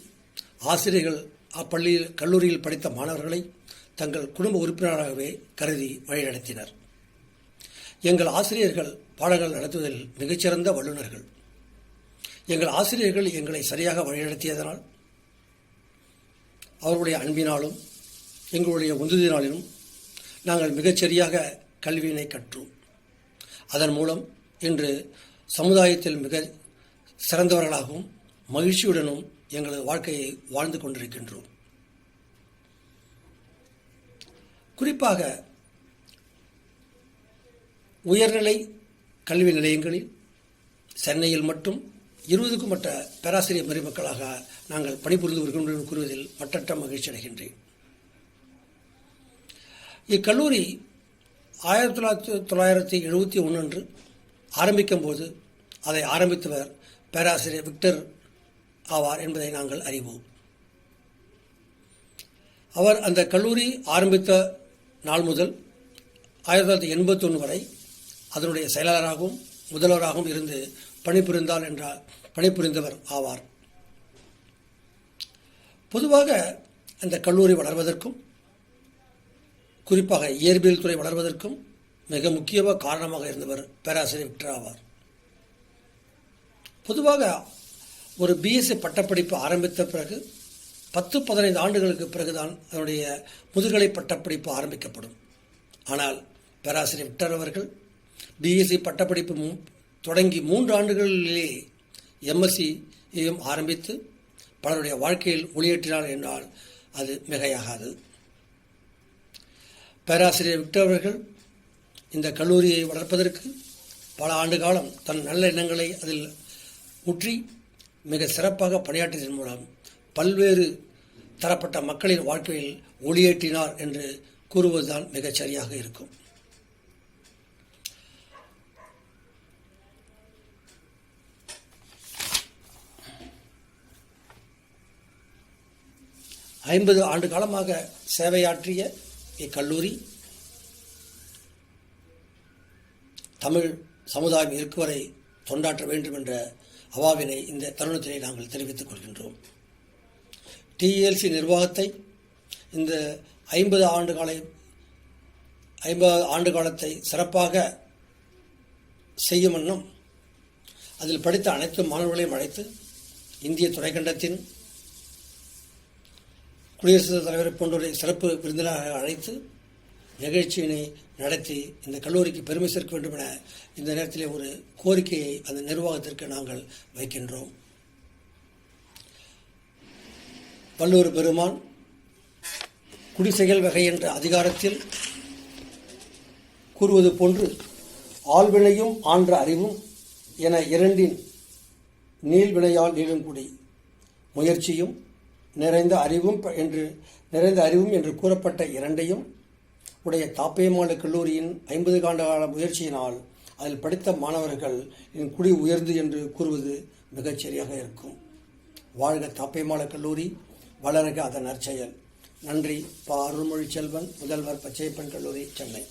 ஆசிரியர்கள் கல்லூரியில் படித்த மாணவர்களை தங்கள் குடும்ப உறுப்பினராகவே கருதி வழிநடத்தினர். எங்கள் ஆசிரியர்கள் பாடங்கள் நடத்துவதில் மிகச்சிறந்த வல்லுநர்கள். எங்கள் ஆசிரியர்கள் எங்களை சரியாக வழிநடத்தியதனால் அவர்களுடைய அன்பினாலும் எங்களுடைய உந்துதினாலும் நாங்கள் மிகச்சரியாக கல்வியினை கற்றோம். அதன் மூலம் இன்று சமுதாயத்தில் மிக சிறந்தவர்களாகவும் மகிழ்ச்சியுடனும் எங்களது வாழ்க்கையை வாழ்ந்து கொண்டிருக்கின்றோம். குறிப்பாக உயர்நிலை கல்வி நிலையங்களில் சென்னையில் மட்டும் 20க்கும் மற்ற பேராசிரியர் மருமக்களாக நாங்கள் பணிபுரிந்து வருகின்றோம் என்று கூறுவதில் மட்டற்ற மகிழ்ச்சி அடைகின்றேன். இக்கல்லூரி 1971 அன்று ஆரம்பிக்கும் போது அதை ஆரம்பித்தவர் பேராசிரியர் விக்டர் ஆவார் என்பதை நாங்கள் அறிவோம். அவர் அந்த கல்லூரி ஆரம்பித்த நாள் முதல் 1981 வரை அதனுடைய செயலாளராகவும் முதல்வராகவும் இருந்து பணிபுரிந்தவர் ஆவார். பொதுவாக அந்த கல்லூரி வளர்வதற்கும் குறிப்பாக இயற்பியல் துறை வளர்வதற்கும் மிக முக்கிய காரணமாக இருந்தவர் பேராசிரியர் விக்டர் ஆவார். பொதுவாக ஒரு பிஎஸ்சி பட்டப்படிப்பு ஆரம்பித்த பிறகு 10-15 ஆண்டுகளுக்கு பிறகுதான் அதனுடைய முதுகலை பட்டப்படிப்பு ஆரம்பிக்கப்படும். ஆனால் பேராசிரியர் விக்டர் அவர்கள் பிஎஸ்சி பட்டப்படிப்பு தொடங்கி 3 ஆண்டுகளிலே எம்எஸ்சியையும் ஆரம்பித்து பலருடைய வாழ்க்கையில் ஒளியேற்றினார் என்றால் அது மிகையாகாது. பேராசிரியர் விக்டர் அவர்கள் இந்த கல்லூரியை வளர்ப்பதற்கு பல ஆண்டு காலம் தன் நல்ல எண்ணங்களை அதில் ஊற்றி மிக சிறப்பாக பணியாற்றியதன் மூலம் பல்வேறு தரப்பட்ட மக்களின் வாழ்க்கையில் ஒளியேற்றினார் என்று கூறுவதுதான் மிகச் சரியாக இருக்கும். ஐம்பது ஆண்டு காலமாக சேவையாற்றிய இக்கல்லூரி தமிழ் சமுதாயம் இருக்குவரை தொண்டாற்ற வேண்டும் என்ற அவாவினை இந்த தருணத்திலே நாங்கள் தெரிவித்துக் கொள்கின்றோம். டிஎல்சி நிர்வாகத்தை இந்த 50 ஆண்டு காலத்தை சிறப்பாக செய்யும் வண்ணம் அதில் படித்த அனைத்து மாணவர்களையும் அழைத்து இந்திய துணைக்கண்டத்தின் குடியரசுத் தலைவரை போன்றோரை சிறப்பு விருந்தினராக அழைத்து நிகழ்ச்சியினை நடத்தி இந்த கல்லூரிக்கு பெருமை சேர்க்க வேண்டும் என இந்த நேரத்திலே ஒரு கோரிக்கையை அந்த நிர்வாகத்திற்கு நாங்கள் வைக்கின்றோம். வள்ளுவர் பெருமான் குடிசெயல் வகை என்ற அதிகாரத்தில் கூறுவது போன்று ஆள்வினையும் ஆன்ற அறிவும் என இரண்டின் நீள்வினையால் நீளுங்குடி முயற்சியும் நிறைந்த அறிவும் என்று கூறப்பட்ட இரண்டையும் உடைய தாப்பையம்மாள் கல்லூரியின் 50 ஆண்டு கால முயற்சியினால் அதில் படித்த மாணவர்கள் குடி உயர்ந்து என்று கூறுவது மிகச்சரியாக இருக்கும். வாழ்க தாப்பையம்மாள் கல்லூரி, வளர்க அதன் நற்செயல். நன்றி. ப. அருள்மொழி செல்வன், முதல்வர், பச்சையப்பன் கல்லூரி, சென்னை.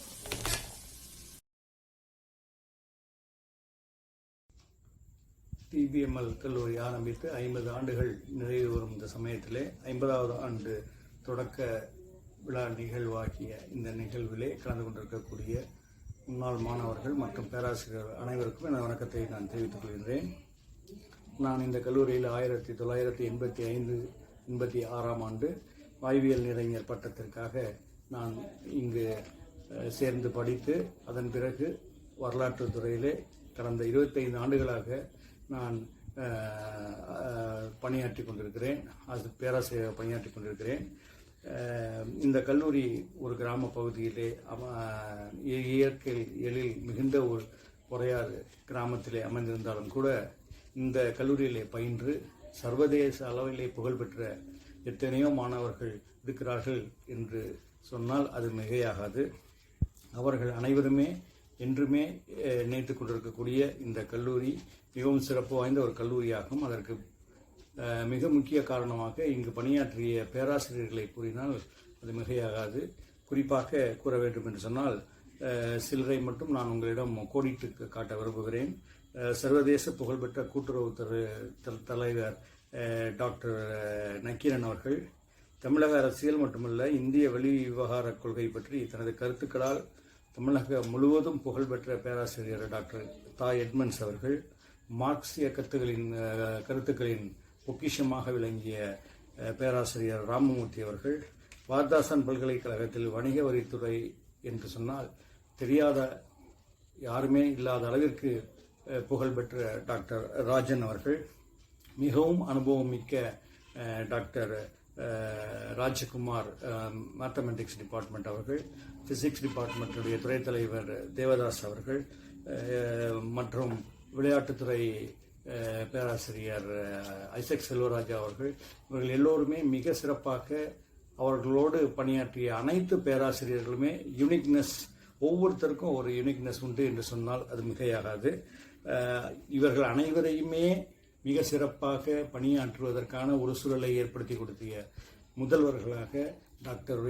டிபிஎம்எல் கல்லூரி ஆரம்பித்து 50 ஆண்டுகள் நிறைவு வரும் இந்த சமயத்திலே 50வது ஆண்டு தொடக்க விழா நிகழ்வாகிய இந்த நிகழ்விலே கலந்து கொண்டிருக்கக்கூடிய முன்னாள் மாணவர்கள் மற்றும் பேராசிரியர் அனைவருக்கும் எனது வணக்கத்தை நான் தெரிவித்துக் கொள்கின்றேன். நான் இந்த கல்லூரியில் 1985-86 ஆண்டு வாய்வியல் நிறைஞர் பட்டத்திற்காக நான் இங்கு சேர்ந்து படித்து அதன் பிறகு வரலாற்று துறையிலே கடந்த 25 ஆண்டுகளாக நான் பணியாற்றி கொண்டிருக்கிறேன். அது பேராசிரியர் பணியாற்றி கொண்டிருக்கிறேன். இந்த கல்லூரி ஒரு கிராம பகுதியிலே இயற்கை எழில் மிகுந்த ஒரு பொறையாறு கிராமத்திலே அமைந்திருந்தாலும் கூட இந்த கல்லூரியிலே பயின்று சர்வதேச அளவிலே புகழ்பெற்ற எத்தனையோ மாணவர்கள் இருக்கிறார்கள் என்று சொன்னால் அது மிகையாகாது. அவர்கள் அனைவருமே என்றுமே நினைத்துக் கொண்டிருக்கக்கூடிய இந்த கல்லூரி மிகவும் சிறப்பு வாய்ந்த ஒரு கல்லூரியாகும். அதற்கு மிக முக்கிய காரணமாக இங்கு பணியாற்றிய பேராசிரியர்களை கூறினால் அது மிகையாகாது. குறிப்பாக கூற வேண்டும் என்று சொன்னால் சிலரை மட்டும் நான் உங்களிடம் கோடிட்டு காட்ட விரும்புகிறேன். சர்வதேச புகழ்பெற்ற கூட்டுறவு தலைவர் டாக்டர் நக்கீரன் அவர்கள் தமிழக அரசியல் மட்டுமல்ல இந்திய வெளிவிவகார கொள்கை பற்றி தனது கருத்துக்களால் தமிழகம் முழுவதும் புகழ்பெற்ற பேராசிரியர் டாக்டர் தா எட்மண்ட்ஸ் அவர்கள், மார்க்சிய கருத்துக்களின் பொக்கிஷமாக விளங்கிய பேராசிரியர் ராமமூர்த்தி அவர்கள், வாரதாசன் பல்கலைக்கழகத்தில் வணிக வரித்துறை என்று சொன்னால் தெரியாத யாருமே இல்லாத அளவிற்கு புகழ்பெற்ற டாக்டர் ராஜன் அவர்கள், மிகவும் அனுபவம் மிக்க டாக்டர் ராஜகுமார் மேத்தமெட்டிக்ஸ் டிபார்ட்மெண்ட் அவர்கள், பிசிக்ஸ் டிபார்ட்மெண்ட்டுடைய துறைத் தலைவர் தேவதாஸ் அவர்கள் மற்றும் விளையாட்டுத்துறை பேராசிரியர் ஐசக் செல்வராஜா அவர்கள், இவர்கள் எல்லோருமே மிக சிறப்பாக அவர்களோடு பணியாற்றிய அனைத்து பேராசிரியர்களுமே யூனிக்னஸ், ஒவ்வொருத்தருக்கும் ஒரு யூனிக்னஸ் உண்டு என்று சொன்னால் அது மிகையாகாது. இவர்கள் அனைவரையுமே மிக சிறப்பாக பணியாற்றுவதற்கான ஒரு சூழலை ஏற்படுத்தி கொடுத்திய முதல்வர்களாக டாக்டர்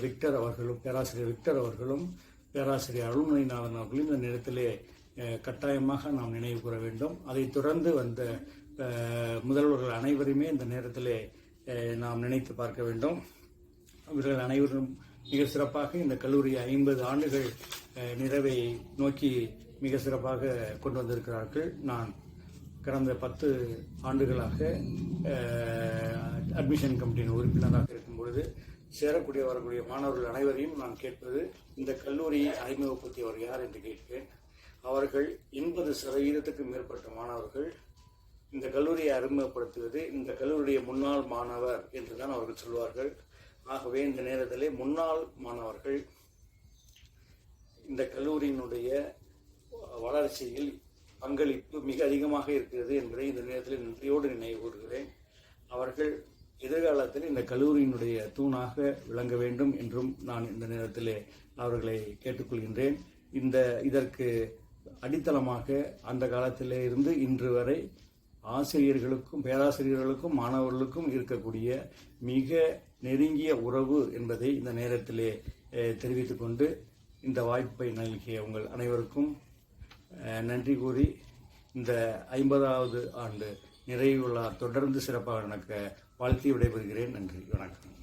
விக்டர் அவர்களும், பேராசிரியர் விக்டர் அவர்களும், பேராசிரியர் அருள்மொழிநாதன் அவர்களும் இந்த நேரத்திலே கட்டாயமாக நாம் நினைவு கூற வேண்டும். அதைத் தொடர்ந்து வந்த முதல்வர்கள் அனைவருமே இந்த நேரத்திலே நாம் நினைத்து பார்க்க வேண்டும். இவர்கள் அனைவரும் மிக சிறப்பாக இந்த கல்லூரி 50 ஆண்டுகள் நிறைவை நோக்கி மிக சிறப்பாக கொண்டு வந்திருக்கிறார்கள். நான் கடந்த 10 ஆண்டுகளாக அட்மிஷன் கமிட்டியின் உறுப்பினராக இருக்கும் பொழுது வரக்கூடிய மாணவர்கள் அனைவரையும் நான் கேட்பது, இந்த கல்லூரியை அறிமுகப்படுத்தியவர் யார் என்று கேட்கிறேன். அவர்கள் 80% மேற்பட்ட மாணவர்கள் இந்த கல்லூரியை அறிமுகப்படுத்துவது இந்த கல்லூரியுடைய முன்னாள் மாணவர் என்றுதான் அவர்கள் சொல்வார்கள். ஆகவே இந்த நேரத்திலே முன்னாள் மாணவர்கள் இந்த கல்லூரியினுடைய வளர்ச்சியில் பங்களிப்பு மிக அதிகமாக இருக்கிறது என்பதை இந்த நேரத்தில் நன்றியோடு நினைவு கூறுகிறேன். அவர்கள் எதிர்காலத்தில் இந்த கல்லூரியினுடைய தூணாக விளங்க வேண்டும் என்றும் நான் இந்த நேரத்திலே அவர்களை கேட்டுக்கொள்கின்றேன். இதற்கு அடித்தளமாக அந்த காலத்திலே இருந்து இன்று வரை ஆசிரியர்களுக்கும் பேராசிரியர்களுக்கும் மாணவர்களுக்கும் இருக்கக்கூடிய மிக நெருங்கிய உறவு என்பதை இந்த நேரத்திலே தெரிவித்துக் கொண்டு இந்த வாய்ப்பை நல்கிய உங்கள் அனைவருக்கும் நன்றி கூறி இந்த 50வது ஆண்டு நிறைவு விழா தொடர்ந்து சிறப்பாக நடக்க வாழ்த்தி விடைபெறுகிறேன். நன்றி, வணக்கம்.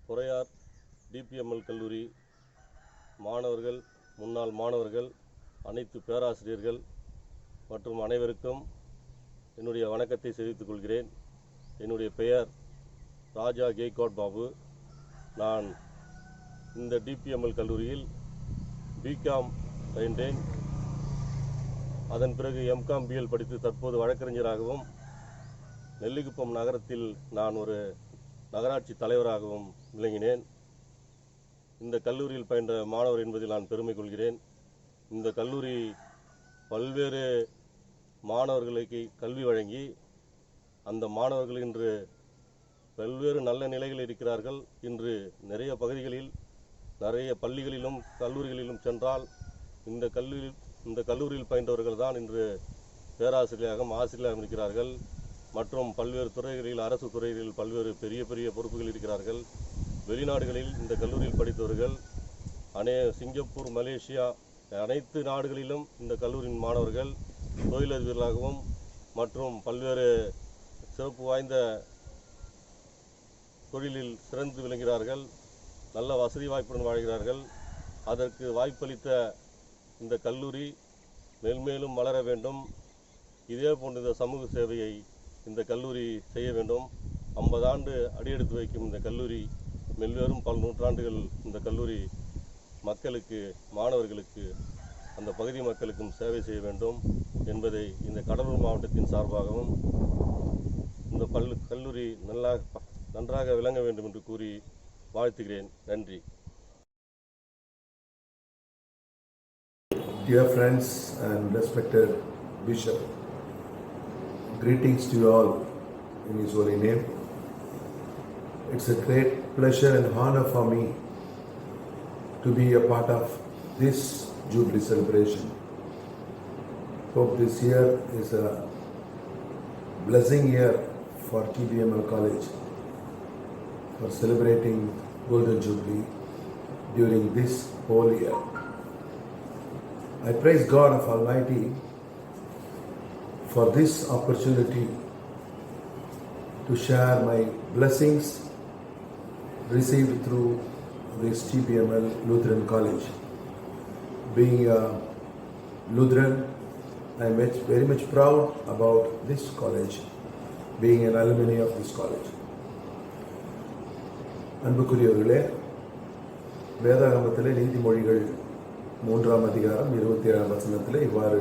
பொறையார் டிபிஎம்எல் கல்லூரி மாணவர்கள், முன்னாள் மாணவர்கள், அனைத்து பேராசிரியர்கள் மற்றும் அனைவருக்கும் என்னுடைய வணக்கத்தை தெரிவித்துக் கொள்கிறேன். என்னுடைய பெயர் ராஜா கெய்காட் பாபு. நான் இந்த டிபிஎம்எல் கல்லூரியில் பிகாம் பயின்றேன். அதன் பிறகு எம்காம் பிஎல் படித்து தற்போது வழக்கறிஞராகவும் நெல்லிக்குப்பம் நகரத்தில் நான் ஒரு நகராட்சி தலைவராகவும் விளங்கினேன். இந்த கல்லூரியில் பயின்ற மாணவர் என்பதில் நான் பெருமை கொள்கிறேன். இந்த கல்லூரி பல்வேறு மாணவர்களுக்கு கல்வி வழங்கி அந்த மாணவர்கள் இன்று பல்வேறு நல்ல நிலைகளில் இருக்கிறார்கள். இன்று நிறைய பகுதிகளில் நிறைய பள்ளிகளிலும் கல்லூரிகளிலும் சென்றால் இந்த கல்லூரியில் பயின்றவர்கள் தான் இன்று பேராசிரியராகவும் ஆசிரியராகவும் இருக்கிறார்கள். மற்றும் பல்வேறு துறைகளில், அரசு துறைகளில் பல்வேறு பெரிய பெரிய பொறுப்புகள் இருக்கிறார்கள். வெளிநாடுகளில் இந்த கல்லூரியில் படித்தவர்கள் சிங்கப்பூர், மலேசியா அனைத்து நாடுகளிலும் இந்த கல்லூரியின் மாணவர்கள் தொழிலதிபர்களாகவும் மற்றும் பல்வேறு சிறப்பு வாய்ந்த தொழிலில் சிறந்து விளங்குகிறார்கள். நல்ல வசதி வாய்ப்புடன் வாழ்கிறார்கள். அதற்கு வாய்ப்பளித்த இந்த கல்லூரி மேல்மேலும் வளர வேண்டும். இதே போன்ற இந்த சமூக சேவையை இந்த கல்லூரி செய்ய வேண்டும். 50 ஆண்டு அடியெடுத்து வைக்கும் இந்த கல்லூரி மெல்வேறும் பல நூற்றாண்டுகள் இந்த கல்லூரி மக்களுக்கு, மாணவர்களுக்கு, அந்த பகுதி மக்களுக்கும் சேவை செய்ய வேண்டும் என்பதை இந்த கடலூர் மாவட்டத்தின் சார்பாகவும் இந்த கல்லூரி நன்றாக விளங்க வேண்டும் என்று கூறி வாழ்த்துகிறேன். நன்றி. Dear friends and respected Bishop, greetings to you all in His holy name. It's a great pleasure and honor for me to be a part of this Jubilee celebration. Hope this year is a blessing year for TBML College for celebrating Golden Jubilee during this whole year. I praise God of Almighty for this opportunity to share my blessings received through this TBML Lutheran College. Being a Lutheran, I am very much proud about this college, being an alumni of this college. அன்புக்குரியவர்களே, வேதாகமத்திலே நீதிமொழிகள் 3ஆம் அதிகாரம் 27ஆம் வசனத்தில் இவ்வாறு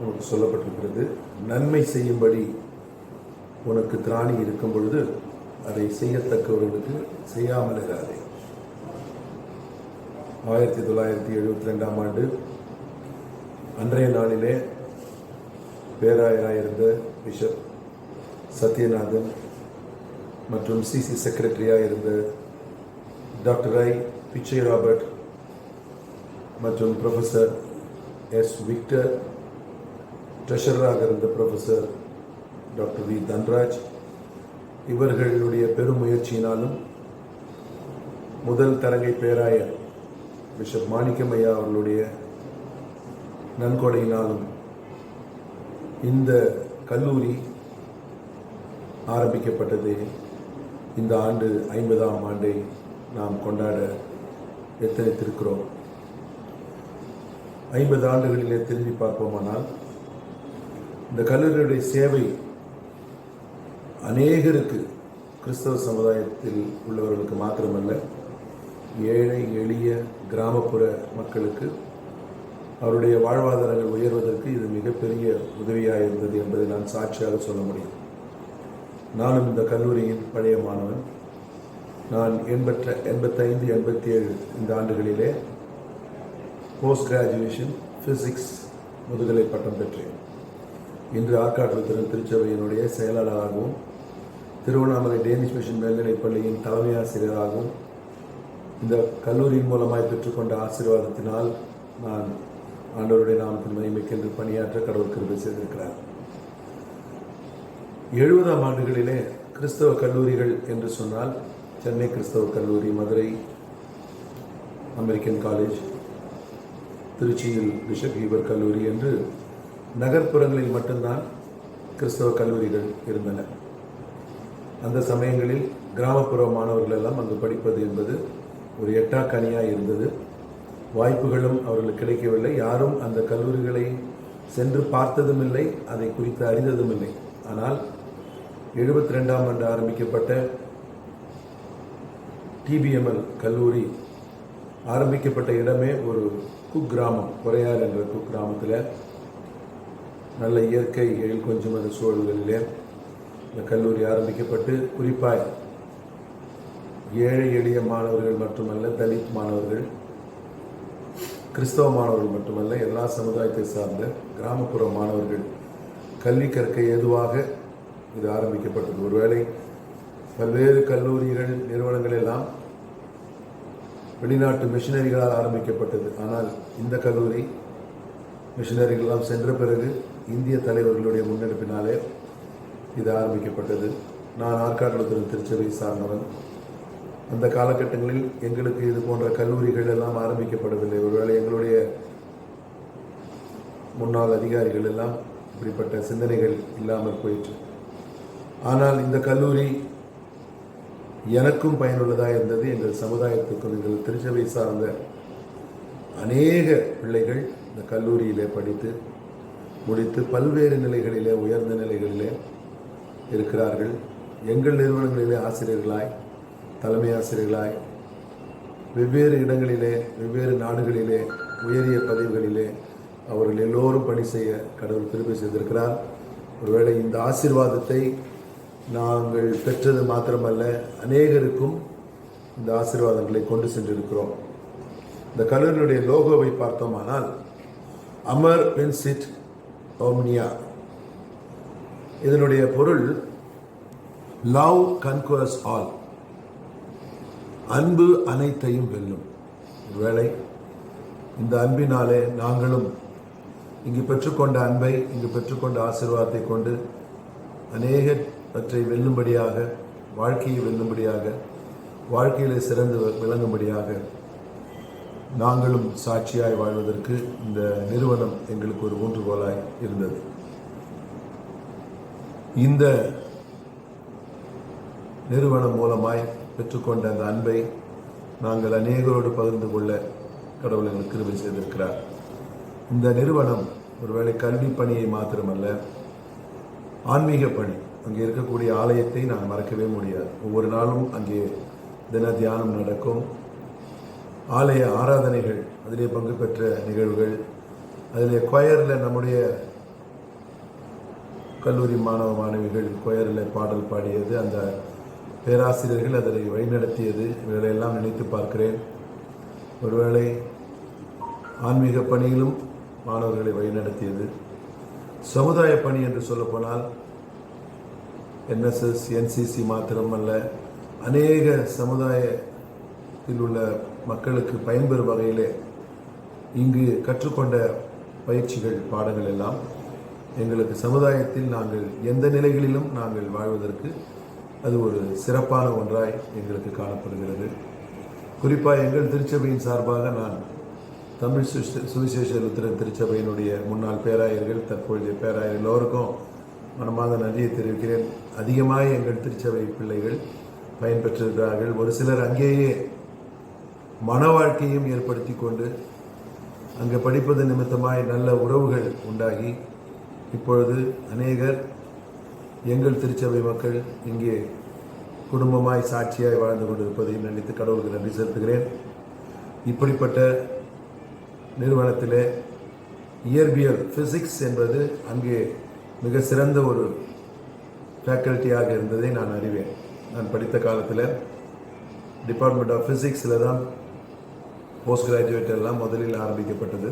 உனக்கு சொல்லப்பட்டிருக்கிறது: நன்மை செய்யும்படி உனக்கு திராணி இருக்கும் பொழுது அதை செய்யத்தக்கவர்களுக்கு செய்யாமல் இராதே. 1972ஆம் ஆண்டு அன்றைய நாளிலே பேராயராயிருந்த பிஷப் சத்யநாதன் மற்றும் சிசி செக்ரட்டரியாக இருந்த டாக்டர் ஐ பிச்சை ராபர்ட் மற்றும் ப்ரொஃபஸர் எஸ் விக்டர், ட்ரெஷரராக இருந்த ப்ரொஃபஸர் டாக்டர் வி தன்ராஜ், இவர்களுடைய பெரும் முயற்சியினாலும் முதல் தரங்கை பேராயர் பிஷப் மாணிக்கமையா அவர்களுடைய நன்கொடையினாலும் இந்த கல்லூரி ஆரம்பிக்கப்பட்டது. இந்த ஆண்டு 50ஆம் ஆண்டை நாம் கொண்டாட எத்தனைத்திருக்கிறோம். 50 ஆண்டுகளிலே திரும்பி பார்ப்போமானால் இந்த கல்லூரியுடைய சேவை அநேகருக்கு, கிறிஸ்தவ சமுதாயத்தில் உள்ளவர்களுக்கு மாத்திரமல்ல, ஏழை எளிய கிராமப்புற மக்களுக்கு அவருடைய வாழ்வாதாரங்கள் உயர்வதற்கு இது மிகப்பெரிய உதவியாக இருந்தது என்பதை நான் சாட்சியாக சொல்ல முடியும். நானும் இந்த கல்லூரியின் பழைய மாணவன். நான் 85, 87 இந்த ஆண்டுகளிலே போஸ்ட் கிராஜுவேஷன் ஃபிசிக்ஸ் முதுகலை பட்டம் பெற்றேன். இன்று ஆற்காடு லுத்தரன் திருச்சபையினுடைய செயலாளராகவும் திருவண்ணாமலை டேனிஷ் மிஷன் மேல்நிலைப் பள்ளியின் தலைமை ஆசிரியராகவும் இந்த கல்லூரியின் மூலமாய் பெற்றுக்கொண்ட ஆசீர்வாதத்தினால் நான் ஆண்டவருடைய நாமத்தின் மகிமைக்கென்று பணியாற்ற கடவுள் கிருபை செய்திருக்கிறார். 70ஆம் ஆண்டுகளிலே கிறிஸ்தவ கல்லூரிகள் என்று சொன்னால் சென்னை கிறிஸ்தவ கல்லூரி, மதுரை அமெரிக்கன் காலேஜ், திருச்சியில் பிஷப் ஹீபர் கல்லூரி என்று நகர்ப்புறங்களில் மட்டும்தான் கிறிஸ்தவ கல்லூரிகள் இருந்தன. அந்த சமயங்களில் கிராமப்புற மாணவர்கள் எல்லாம் அங்கு படிப்பது என்பது ஒரு எட்டாக்கனியாக இருந்தது. வாய்ப்புகளும் அவர்களுக்கு கிடைக்கவில்லை. யாரும் அந்த கல்லூரிகளை சென்று பார்த்ததும் இல்லை, அதை குறித்து அறிந்ததும் இல்லை. ஆனால் 72ஆம் ஆண்டு ஆரம்பிக்கப்பட்ட டிபிஎம்எல் கல்லூரி ஆரம்பிக்கப்பட்ட இடமே ஒரு குக்கிராமம், கொரையார் என்ற குக்கிராமத்தில் நல்ல இயற்கை எழில் கொஞ்சம் அந்த சூழல்களிலே இந்த கல்லூரி ஆரம்பிக்கப்பட்டு, குறிப்பாய் ஏழை எளிய மாணவர்கள் மட்டுமல்ல, தலித் மாணவர்கள், கிறிஸ்தவ மாணவர்கள் மட்டுமல்ல, எல்லா சமுதாயத்தை சார்ந்த கிராமப்புற மாணவர்கள் கல்வி கற்க ஏதுவாக இது ஆரம்பிக்கப்பட்டது. ஒருவேளை பல்வேறு கல்லூரிகள், நிறுவனங்கள் எல்லாம் வெளிநாட்டு மிஷினரிகளால் ஆரம்பிக்கப்பட்டது. ஆனால் இந்த கல்லூரி மிஷினரிகள் எல்லாம் சென்ற பிறகு இந்திய தலைவர்களுடைய முன்னெடுப்பினாலே இது ஆரம்பிக்கப்பட்டது. நான் ஆற்காடு திருச்சபை சார்ந்தவன். அந்த காலகட்டங்களில் எங்களுக்கு இது போன்ற கல்லூரிகள் எல்லாம் ஆரம்பிக்கப்படவில்லை. ஒருவேளை எங்களுடைய முன்னாள் அதிகாரிகள் எல்லாம் இப்படிப்பட்ட சிந்தனைகள் இல்லாமல் போயிற்று. ஆனால் இந்த கல்லூரி எனக்கும் பயனுள்ளதாக இருந்தது. எங்கள் சமுதாயத்துக்கும், எங்கள் திருச்சபை சார்ந்த அநேக பிள்ளைகள் இந்த கல்லூரியிலே படித்து முடித்து பல்வேறு நிலைகளிலே, உயர்ந்த நிலைகளிலே இருக்கிறார்கள். எங்கள் நிறுவனங்களிலே ஆசிரியர்களாய், தலைமை ஆசிரியர்களாய், வெவ்வேறு இடங்களிலே, வெவ்வேறு நாடுகளிலே, உயரிய பதவிகளிலே அவர்கள் எல்லோரும் பணி செய்ய கடவுள் கிருபை செய்திருக்கிறார். ஒருவேளை இந்த ஆசீர்வாதத்தை நாங்கள் பெற்றது மாத்திரமல்ல, அநேகருக்கும் இந்த ஆசீர்வாதங்களை கொண்டு சென்றிருக்கிறோம். இந்த கல்லூரியுடைய லோகோவை பார்த்தோமானால் அமர் வின்சிட் ஓம்னியா, இதனுடைய பொருள் லவ் கன்குவர்ஸ் ஆல், அன்பு அனைத்தையும் வெல்லும். ஒருவேளை இந்த அன்பினாலே நாங்களும் இங்கு பெற்றுக்கொண்ட அன்பை, இங்கு பெற்றுக்கொண்ட ஆசீர்வாதத்தை கொண்டு அநேகவற்றை வெல்லும்படியாக, வாழ்க்கையை வெல்லும்படியாக, வாழ்க்கையிலே சிறந்து விளங்கும்படியாக நாங்களும் சாட்சியாய் வாழ்வதற்கு இந்த நிறுவனம் எங்களுக்கு ஒரு ஊன்றுகோலாய் இருந்தது. இந்த நிறுவனம் மூலமாய் பெற்றுக்கொண்ட அந்த அன்பை நாங்கள் அநேகரோடு பகிர்ந்து கொள்ள கடவுள் எங்களுக்கு கிருபை செய்திருக்கிறார். இந்த நிறுவனம் ஒருவேளை கல்வி பணியை மாத்திரமல்ல, ஆன்மீக பணி. அங்கே இருக்கக்கூடிய ஆலயத்தை நான் மறக்கவே முடியாது. ஒவ்வொரு நாளும் அங்கே தின தியானம் நடக்கும், ஆலய ஆராதனைகள், அதிலே பங்கு பெற்ற நிகழ்வுகள், அதிலே கொயரில் நம்முடைய கல்லூரி மாணவ மாணவிகள் கொயரில் பாடல் பாடியது, அந்த பேராசிரியர்கள் அதனை வழிநடத்தியது, இவைகளெல்லாம் நினைத்து பார்க்கிறேன். ஒருவேளை ஆன்மீக பணியிலும் மாணவர்களை வழிநடத்தியது. சமுதாய பணி என்று சொல்லப்போனால் என்எஸ்எஸ், என்சிசி மாத்திரமல்ல, அநேக சமுதாயத்தில் உள்ள மக்களுக்கு பயன்பெறும் வகையிலே இங்கு கற்றுக்கொண்ட பயிற்சிகள், பாடங்கள் எல்லாம் எங்களுக்கு சமுதாயத்தில் நாங்கள் எந்த நிலைகளிலும் நாங்கள் வாழ்வதற்கு அது ஒரு சிறப்பான ஒன்றாய் எங்களுக்கு காணப்படுகிறது. குறிப்பாக எங்கள் திருச்சபையின் சார்பாக நான் தமிழ் சுவிசேஷ லுத்திரன் திருச்சபையினுடைய முன்னாள் பேராயர்கள், தற்பொழுதைய பேராயர் எல்லோருக்கும் மனமார்ந்த நன்றியை தெரிவிக்கிறேன். அதிகமாக எங்கள் திருச்சபை பிள்ளைகள் பயன்பெற்றிருக்கிறார்கள். ஒரு சிலர் அங்கேயே மன வாழ்க்கையும் ஏற்படுத்தி கொண்டு அங்கே படிப்பது நிமித்தமாய் நல்ல உறவுகள் உண்டாகி இப்பொழுது அநேகர் எங்கள் திருச்சபை மக்கள் இங்கே குடும்பமாய் சாட்சியாய் வாழ்ந்து கொண்டிருப்பதை நினைத்து கடவுளுக்கு நன்றி செலுத்துகிறேன். இப்படிப்பட்ட நிறுவனத்திலே இயற்பியல், பிசிக்ஸ் என்பது அங்கே மிக சிறந்த ஒரு ஃபேக்கல்ட்டியாக இருந்ததை நான் அறிவேன். நான் படித்த காலத்தில் டிபார்ட்மெண்ட் ஆஃப் ஃபிசிக்ஸில் தான் போஸ்ட் கிராஜுவேட் எல்லாம் முதலில் ஆரம்பிக்கப்பட்டது.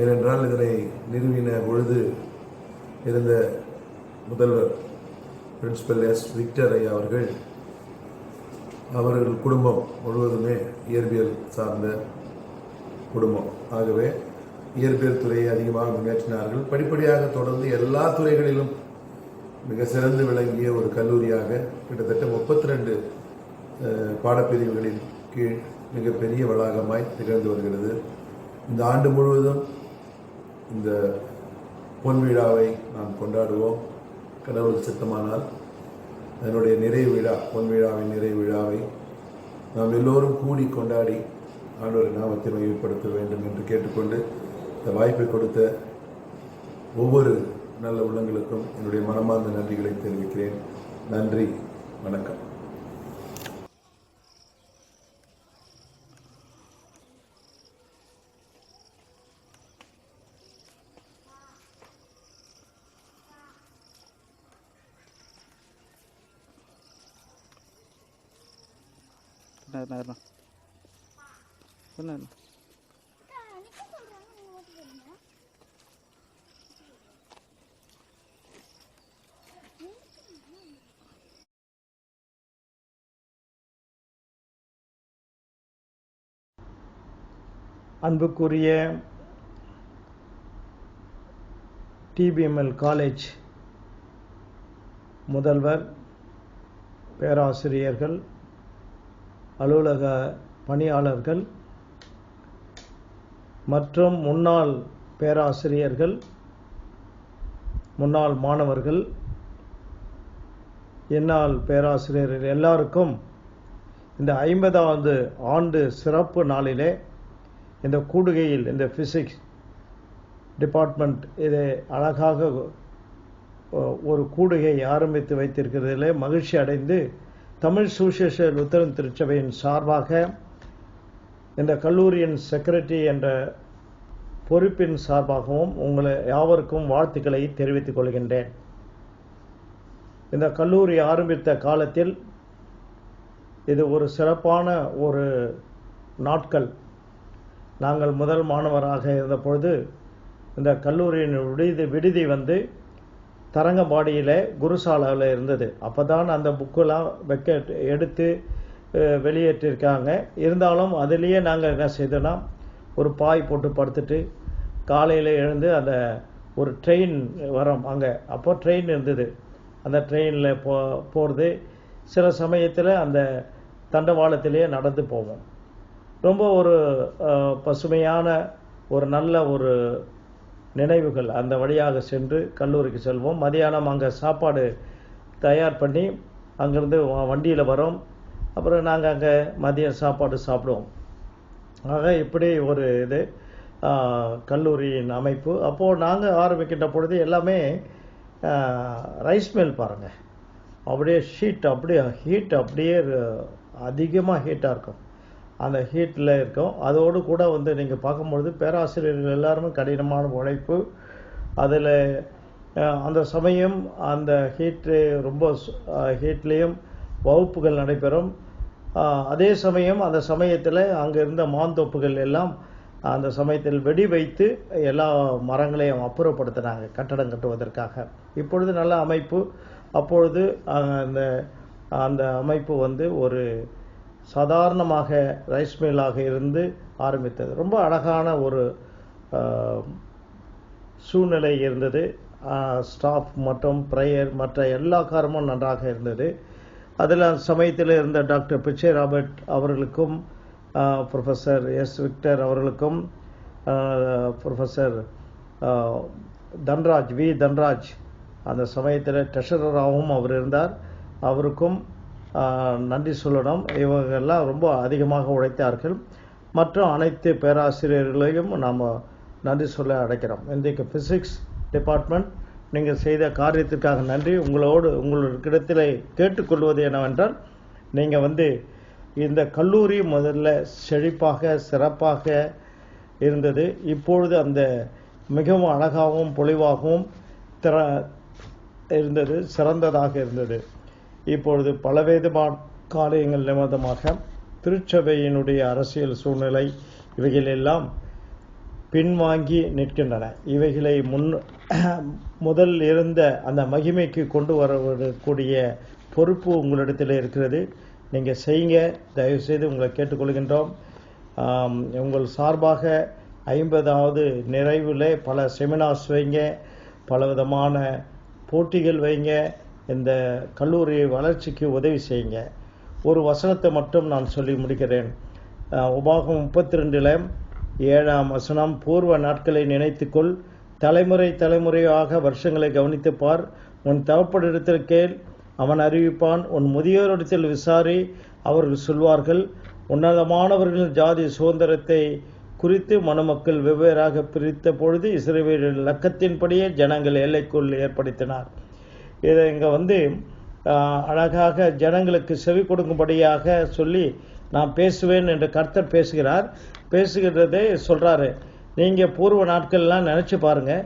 ஏனென்றால் இதனை நிறுவின பொழுது இருந்த முதல்வர் பிரின்சிபல் எஸ் விக்டர் ஐயா அவர்கள் குடும்பம் முழுவதுமே இயற்பியல் சார்ந்த குடும்பம். ஆகவே இயற்பியல் துறையை அதிகமாக முன்னேற்றினார்கள். படிப்படியாக தொடர்ந்து எல்லா துறைகளிலும் மிக சிறந்து விளங்கிய ஒரு கல்லூரியாக கிட்டத்தட்ட 32 பாடப்பிரிவுகளின் கீழ் மிகப்பெரிய வளாகமாய் திகழ்ந்து வருகிறது. இந்த ஆண்டு முழுவதும் இந்த பொன் விழாவை நாம் கொண்டாடுவோம். கடவுள் சித்தமானால் அதனுடைய நிறைவு விழா, பொன் விழாவின் நிறைவு விழாவை நாம் எல்லோரும் கூடி கொண்டாடி ஆண்டவரின் நாமத்தை மையப்படுத்த வேண்டும் என்று கேட்டுக்கொண்டு இந்த வாய்ப்பை கொடுத்த ஒவ்வொரு நல்ல உள்ளங்களுக்கும் என்னுடைய மனமார்ந்த நன்றிகளை தெரிவிக்கிறேன். நன்றி, வணக்கம். அன்புக்குரிய டிபிஎம்எல் காலேஜ் முதல்வர், பேராசிரியர்கள், அலுவலக பணியாளர்கள் மற்றும் முன்னாள் பேராசிரியர்கள், முன்னாள் மாணவர்கள், என்னால் பேராசிரியர்கள் எல்லாருக்கும் இந்த 50வது ஆண்டு சிறப்பு நாளிலே இந்த கூடுகையில் இந்த ஃபிசிக்ஸ் டிபார்ட்மெண்ட் இதை அழகாக ஒரு கூடுகை ஆரம்பித்து வைத்திருக்கிறதிலே மகிழ்ச்சி அடைந்து தமிழ் சுவிசேஷ லுத்தரன் திருச்சபையின் சார்பாக இந்த கல்லூரியின் செக்ரட்டரி என்ற பொறுப்பின் சார்பாகவும் உங்களை யாவருக்கும் வாழ்த்துக்களை தெரிவித்துக் கொள்கின்றேன். இந்த கல்லூரி ஆரம்பித்த காலத்தில் இது ஒரு சிறப்பான ஒரு நாட்கள். நாங்கள் முதல் மாணவராக இருந்த பொழுது இந்த கல்லூரியின் விடுதி வந்து தரங்கம்பாடியில் குருசாலாவில் இருந்தது. அப்போ தான் அந்த புக்கெல்லாம் எடுத்து வெளியேற்றிருக்காங்க. இருந்தாலும் அதிலேயே நாங்கள் என்ன செய்தோன்னா ஒரு பாய் போட்டு படுத்துட்டு காலையில் எழுந்து அந்த ஒரு ட்ரெயின் வரோம் அங்கே. அப்போ ட்ரெயின் இருந்தது. அந்த ட்ரெயினில் போகிறது. சில சமயத்தில் அந்த தண்டவாளத்திலேயே நடந்து போவோம். ரொம்ப ஒரு பசுமையான ஒரு நல்ல ஒரு நினைவுகள். அந்த வழியாக சென்று கல்லூரிக்கு செல்வோம். மதியானம் அங்கே சாப்பாடு தயார் பண்ணி அங்கேருந்து வண்டியில் வரோம். அப்புறம் நாங்கள் அங்கே மதிய சாப்பாடு சாப்பிடுவோம். ஆக இப்படி ஒரு இது கல்லூரியின் அமைப்பு. அப்போது நாங்கள் ஆரம்பிக்கின்ற பொழுது எல்லாமே ரைஸ் மில் பாருங்கள், அப்படியே ஹீட் அப்படியே அதிகமாக ஹீட்டாக இருக்கும். அந்த ஹீட்டில் இருக்கும். அதோடு கூட வந்து நீங்கள் பார்க்கும்பொழுது பேராசிரியர்கள் எல்லாருமே கடினமான உழைப்பு. அதில் அந்த சமயம் அந்த ரொம்ப ஹீட்லேயும் வகுப்புகள் நடைபெறும். அதே சமயம் அந்த சமயத்தில் அங்கே இருந்த மாந்தோப்புகள் எல்லாம் அந்த சமயத்தில் வெடி வைத்து எல்லா மரங்களையும் அப்புறப்படுத்தினாங்க கட்டடம் கட்டுவதற்காக. இப்பொழுது நல்ல அமைப்பு. அப்பொழுது அந்த அமைப்பு வந்து ஒரு சாதாரணமாக ரைஸ் மில்லாக இருந்து ஆரம்பித்தது. ரொம்ப அழகான ஒரு சூழ்நிலை இருந்தது. ஸ்டாஃப் மற்றும் ப்ரேயர் மற்ற எல்லா காரணமும் நன்றாக இருந்தது. அதில் சமயத்தில் இருந்த டாக்டர் பிச்சை ராபர்ட் அவர்களுக்கும் ப்ரொஃபஸர் எஸ் விக்டர் அவர்களுக்கும் ப்ரொஃபஸர் தன்ராஜ் அந்த சமயத்தில் ட்ரெஷரராகவும் அவர் இருந்தார். அவருக்கும் நன்றி சொல்லணும். இவங்கெல்லாம் ரொம்ப அதிகமாக உழைத்தார்கள். மற்றும் அனைத்து பேராசிரியர்களையும் நாம் நன்றி சொல்ல அழைக்கிறோம். இன்றைக்கு ஃபிசிக்ஸ் டிபார்ட்மெண்ட் நீங்கள் செய்த காரியத்திற்காக நன்றி. உங்களிடத்தில் கேட்டுக்கொள்வது என்னவென்றால், நீங்கள் வந்து இந்த கல்லூரி முதல்ல செழிப்பாக சிறப்பாக இருந்தது. இப்பொழுது அந்த மிகவும் அழகாகவும் பொலிவாகவும் இருந்தது, சிறந்ததாக இருந்தது. இப்பொழுது பலவிதமான காரியங்கள் நிமித்தமாக திருச்சபையினுடைய அரசியல் சூழ்நிலை இவைகளெல்லாம் பின்வாங்கி நிற்கின்றன. இவைகளை முதல் இருந்த அந்த மகிமைக்கு கொண்டு வரக்கூடிய பொறுப்பு உங்களிடத்தில் இருக்கிறது. நீங்கள் செய்யுங்க, தயவுசெய்து உங்களை கேட்டுக்கொள்கின்றோம். உங்கள் சார்பாக 50வது நிறைவில் பல செமினார்ஸ் வைங்க, பலவிதமான போட்டிகள் வைங்க. இந்த கல்லூரி வளர்ச்சிக்கு உதவி செய்யுங்க. ஒரு வசனத்தை மட்டும் நான் சொல்லி முடிக்கிறேன். உபாகம் 32 7 பூர்வ நாட்களை நினைத்துக்கொள், தலைமுறை தலைமுறையாக வருஷங்களை கவனித்துப் பார். உன் தகப்பனிடத்தில் கேள், அவன் அறிவிப்பான். உன் முதியோரிடத்தில் விசாரி, அவர்கள் சொல்வார்கள். உன்னதமானவர்களின் ஜாதி சுதந்திரத்தை குறித்து மணமக்கள் வெவ்வேறாக பிரித்த பொழுது இஸ்ரவேலின் இலக்கத்தின்படியே ஜனங்கள் எல்லைக்குள் ஏற்படுத்தினார். இதை இங்கே அழகாக ஜனங்களுக்கு செவி கொடுக்கும்படியாக சொல்லி நான் பேசுவேன் என்று கர்த்தர் பேசுகிறதை சொல்கிறாரு. நீங்கள் பூர்வ நாட்கள்லாம் நினச்சி பாருங்கள்,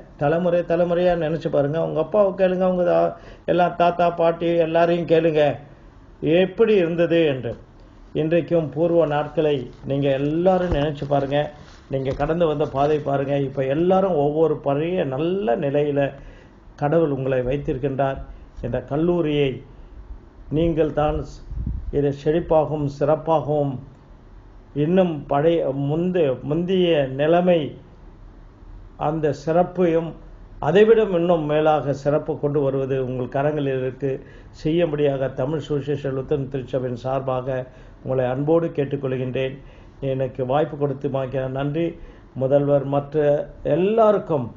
தலைமுறையாக நினச்சி பாருங்கள். உங்கள் அப்பாவை கேளுங்க, உங்கள் எல்லாம் தாத்தா பாட்டி எல்லாரையும் கேளுங்க எப்படி இருந்தது என்று. இன்றைக்கும் பூர்வ நாட்களை நீங்கள் எல்லாரும் நினச்சி பாருங்கள், நீங்கள் கடந்து வந்த பாதை பாருங்கள். இப்போ எல்லாரும் ஒவ்வொரு பழைய நல்ல நிலையில் கடவுள் உங்களை வைத்திருக்கின்றார். இந்த கல்லூரியை நீங்கள் தான் இதை செழிப்பாகவும் சிறப்பாகவும் இன்னும் முந்தைய நிலைமை அந்த சிறப்பையும் அதைவிட இன்னும் மேலாக சிறப்பு கொண்டு வருவது உங்கள் கரங்களில் இருக்கு. செய்யும்படியாக தமிழ் சுவிசேஷ லுத்தரன் திருச்சபையின் சார்பாக உங்களை அன்போடு கேட்டுக்கொள்கின்றேன். எனக்கு வாய்ப்பு கொடுத்து நன்றி. முதல்வர் மற்ற எல்லாருக்கும்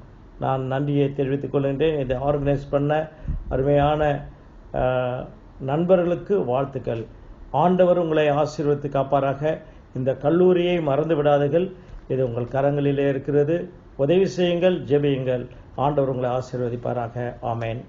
நான் நன்றியை தெரிவித்துக் கொள்கின்றேன். இதை ஆர்கனைஸ் பண்ண அருமையான நண்பர்களுக்கு வாழ்த்துக்கள். ஆண்டவர் உங்களை ஆசீர்வதித்து காப்பாராக. இந்த கல்லூரியை மறந்து விடாதீர்கள். இது உங்கள் கரங்களிலே இருக்கிறது. உதவி செய்யுங்கள், ஜெபியுங்கள். ஆண்டவர் உங்களை ஆசீர்வதிப்பாராக. ஆமேன்.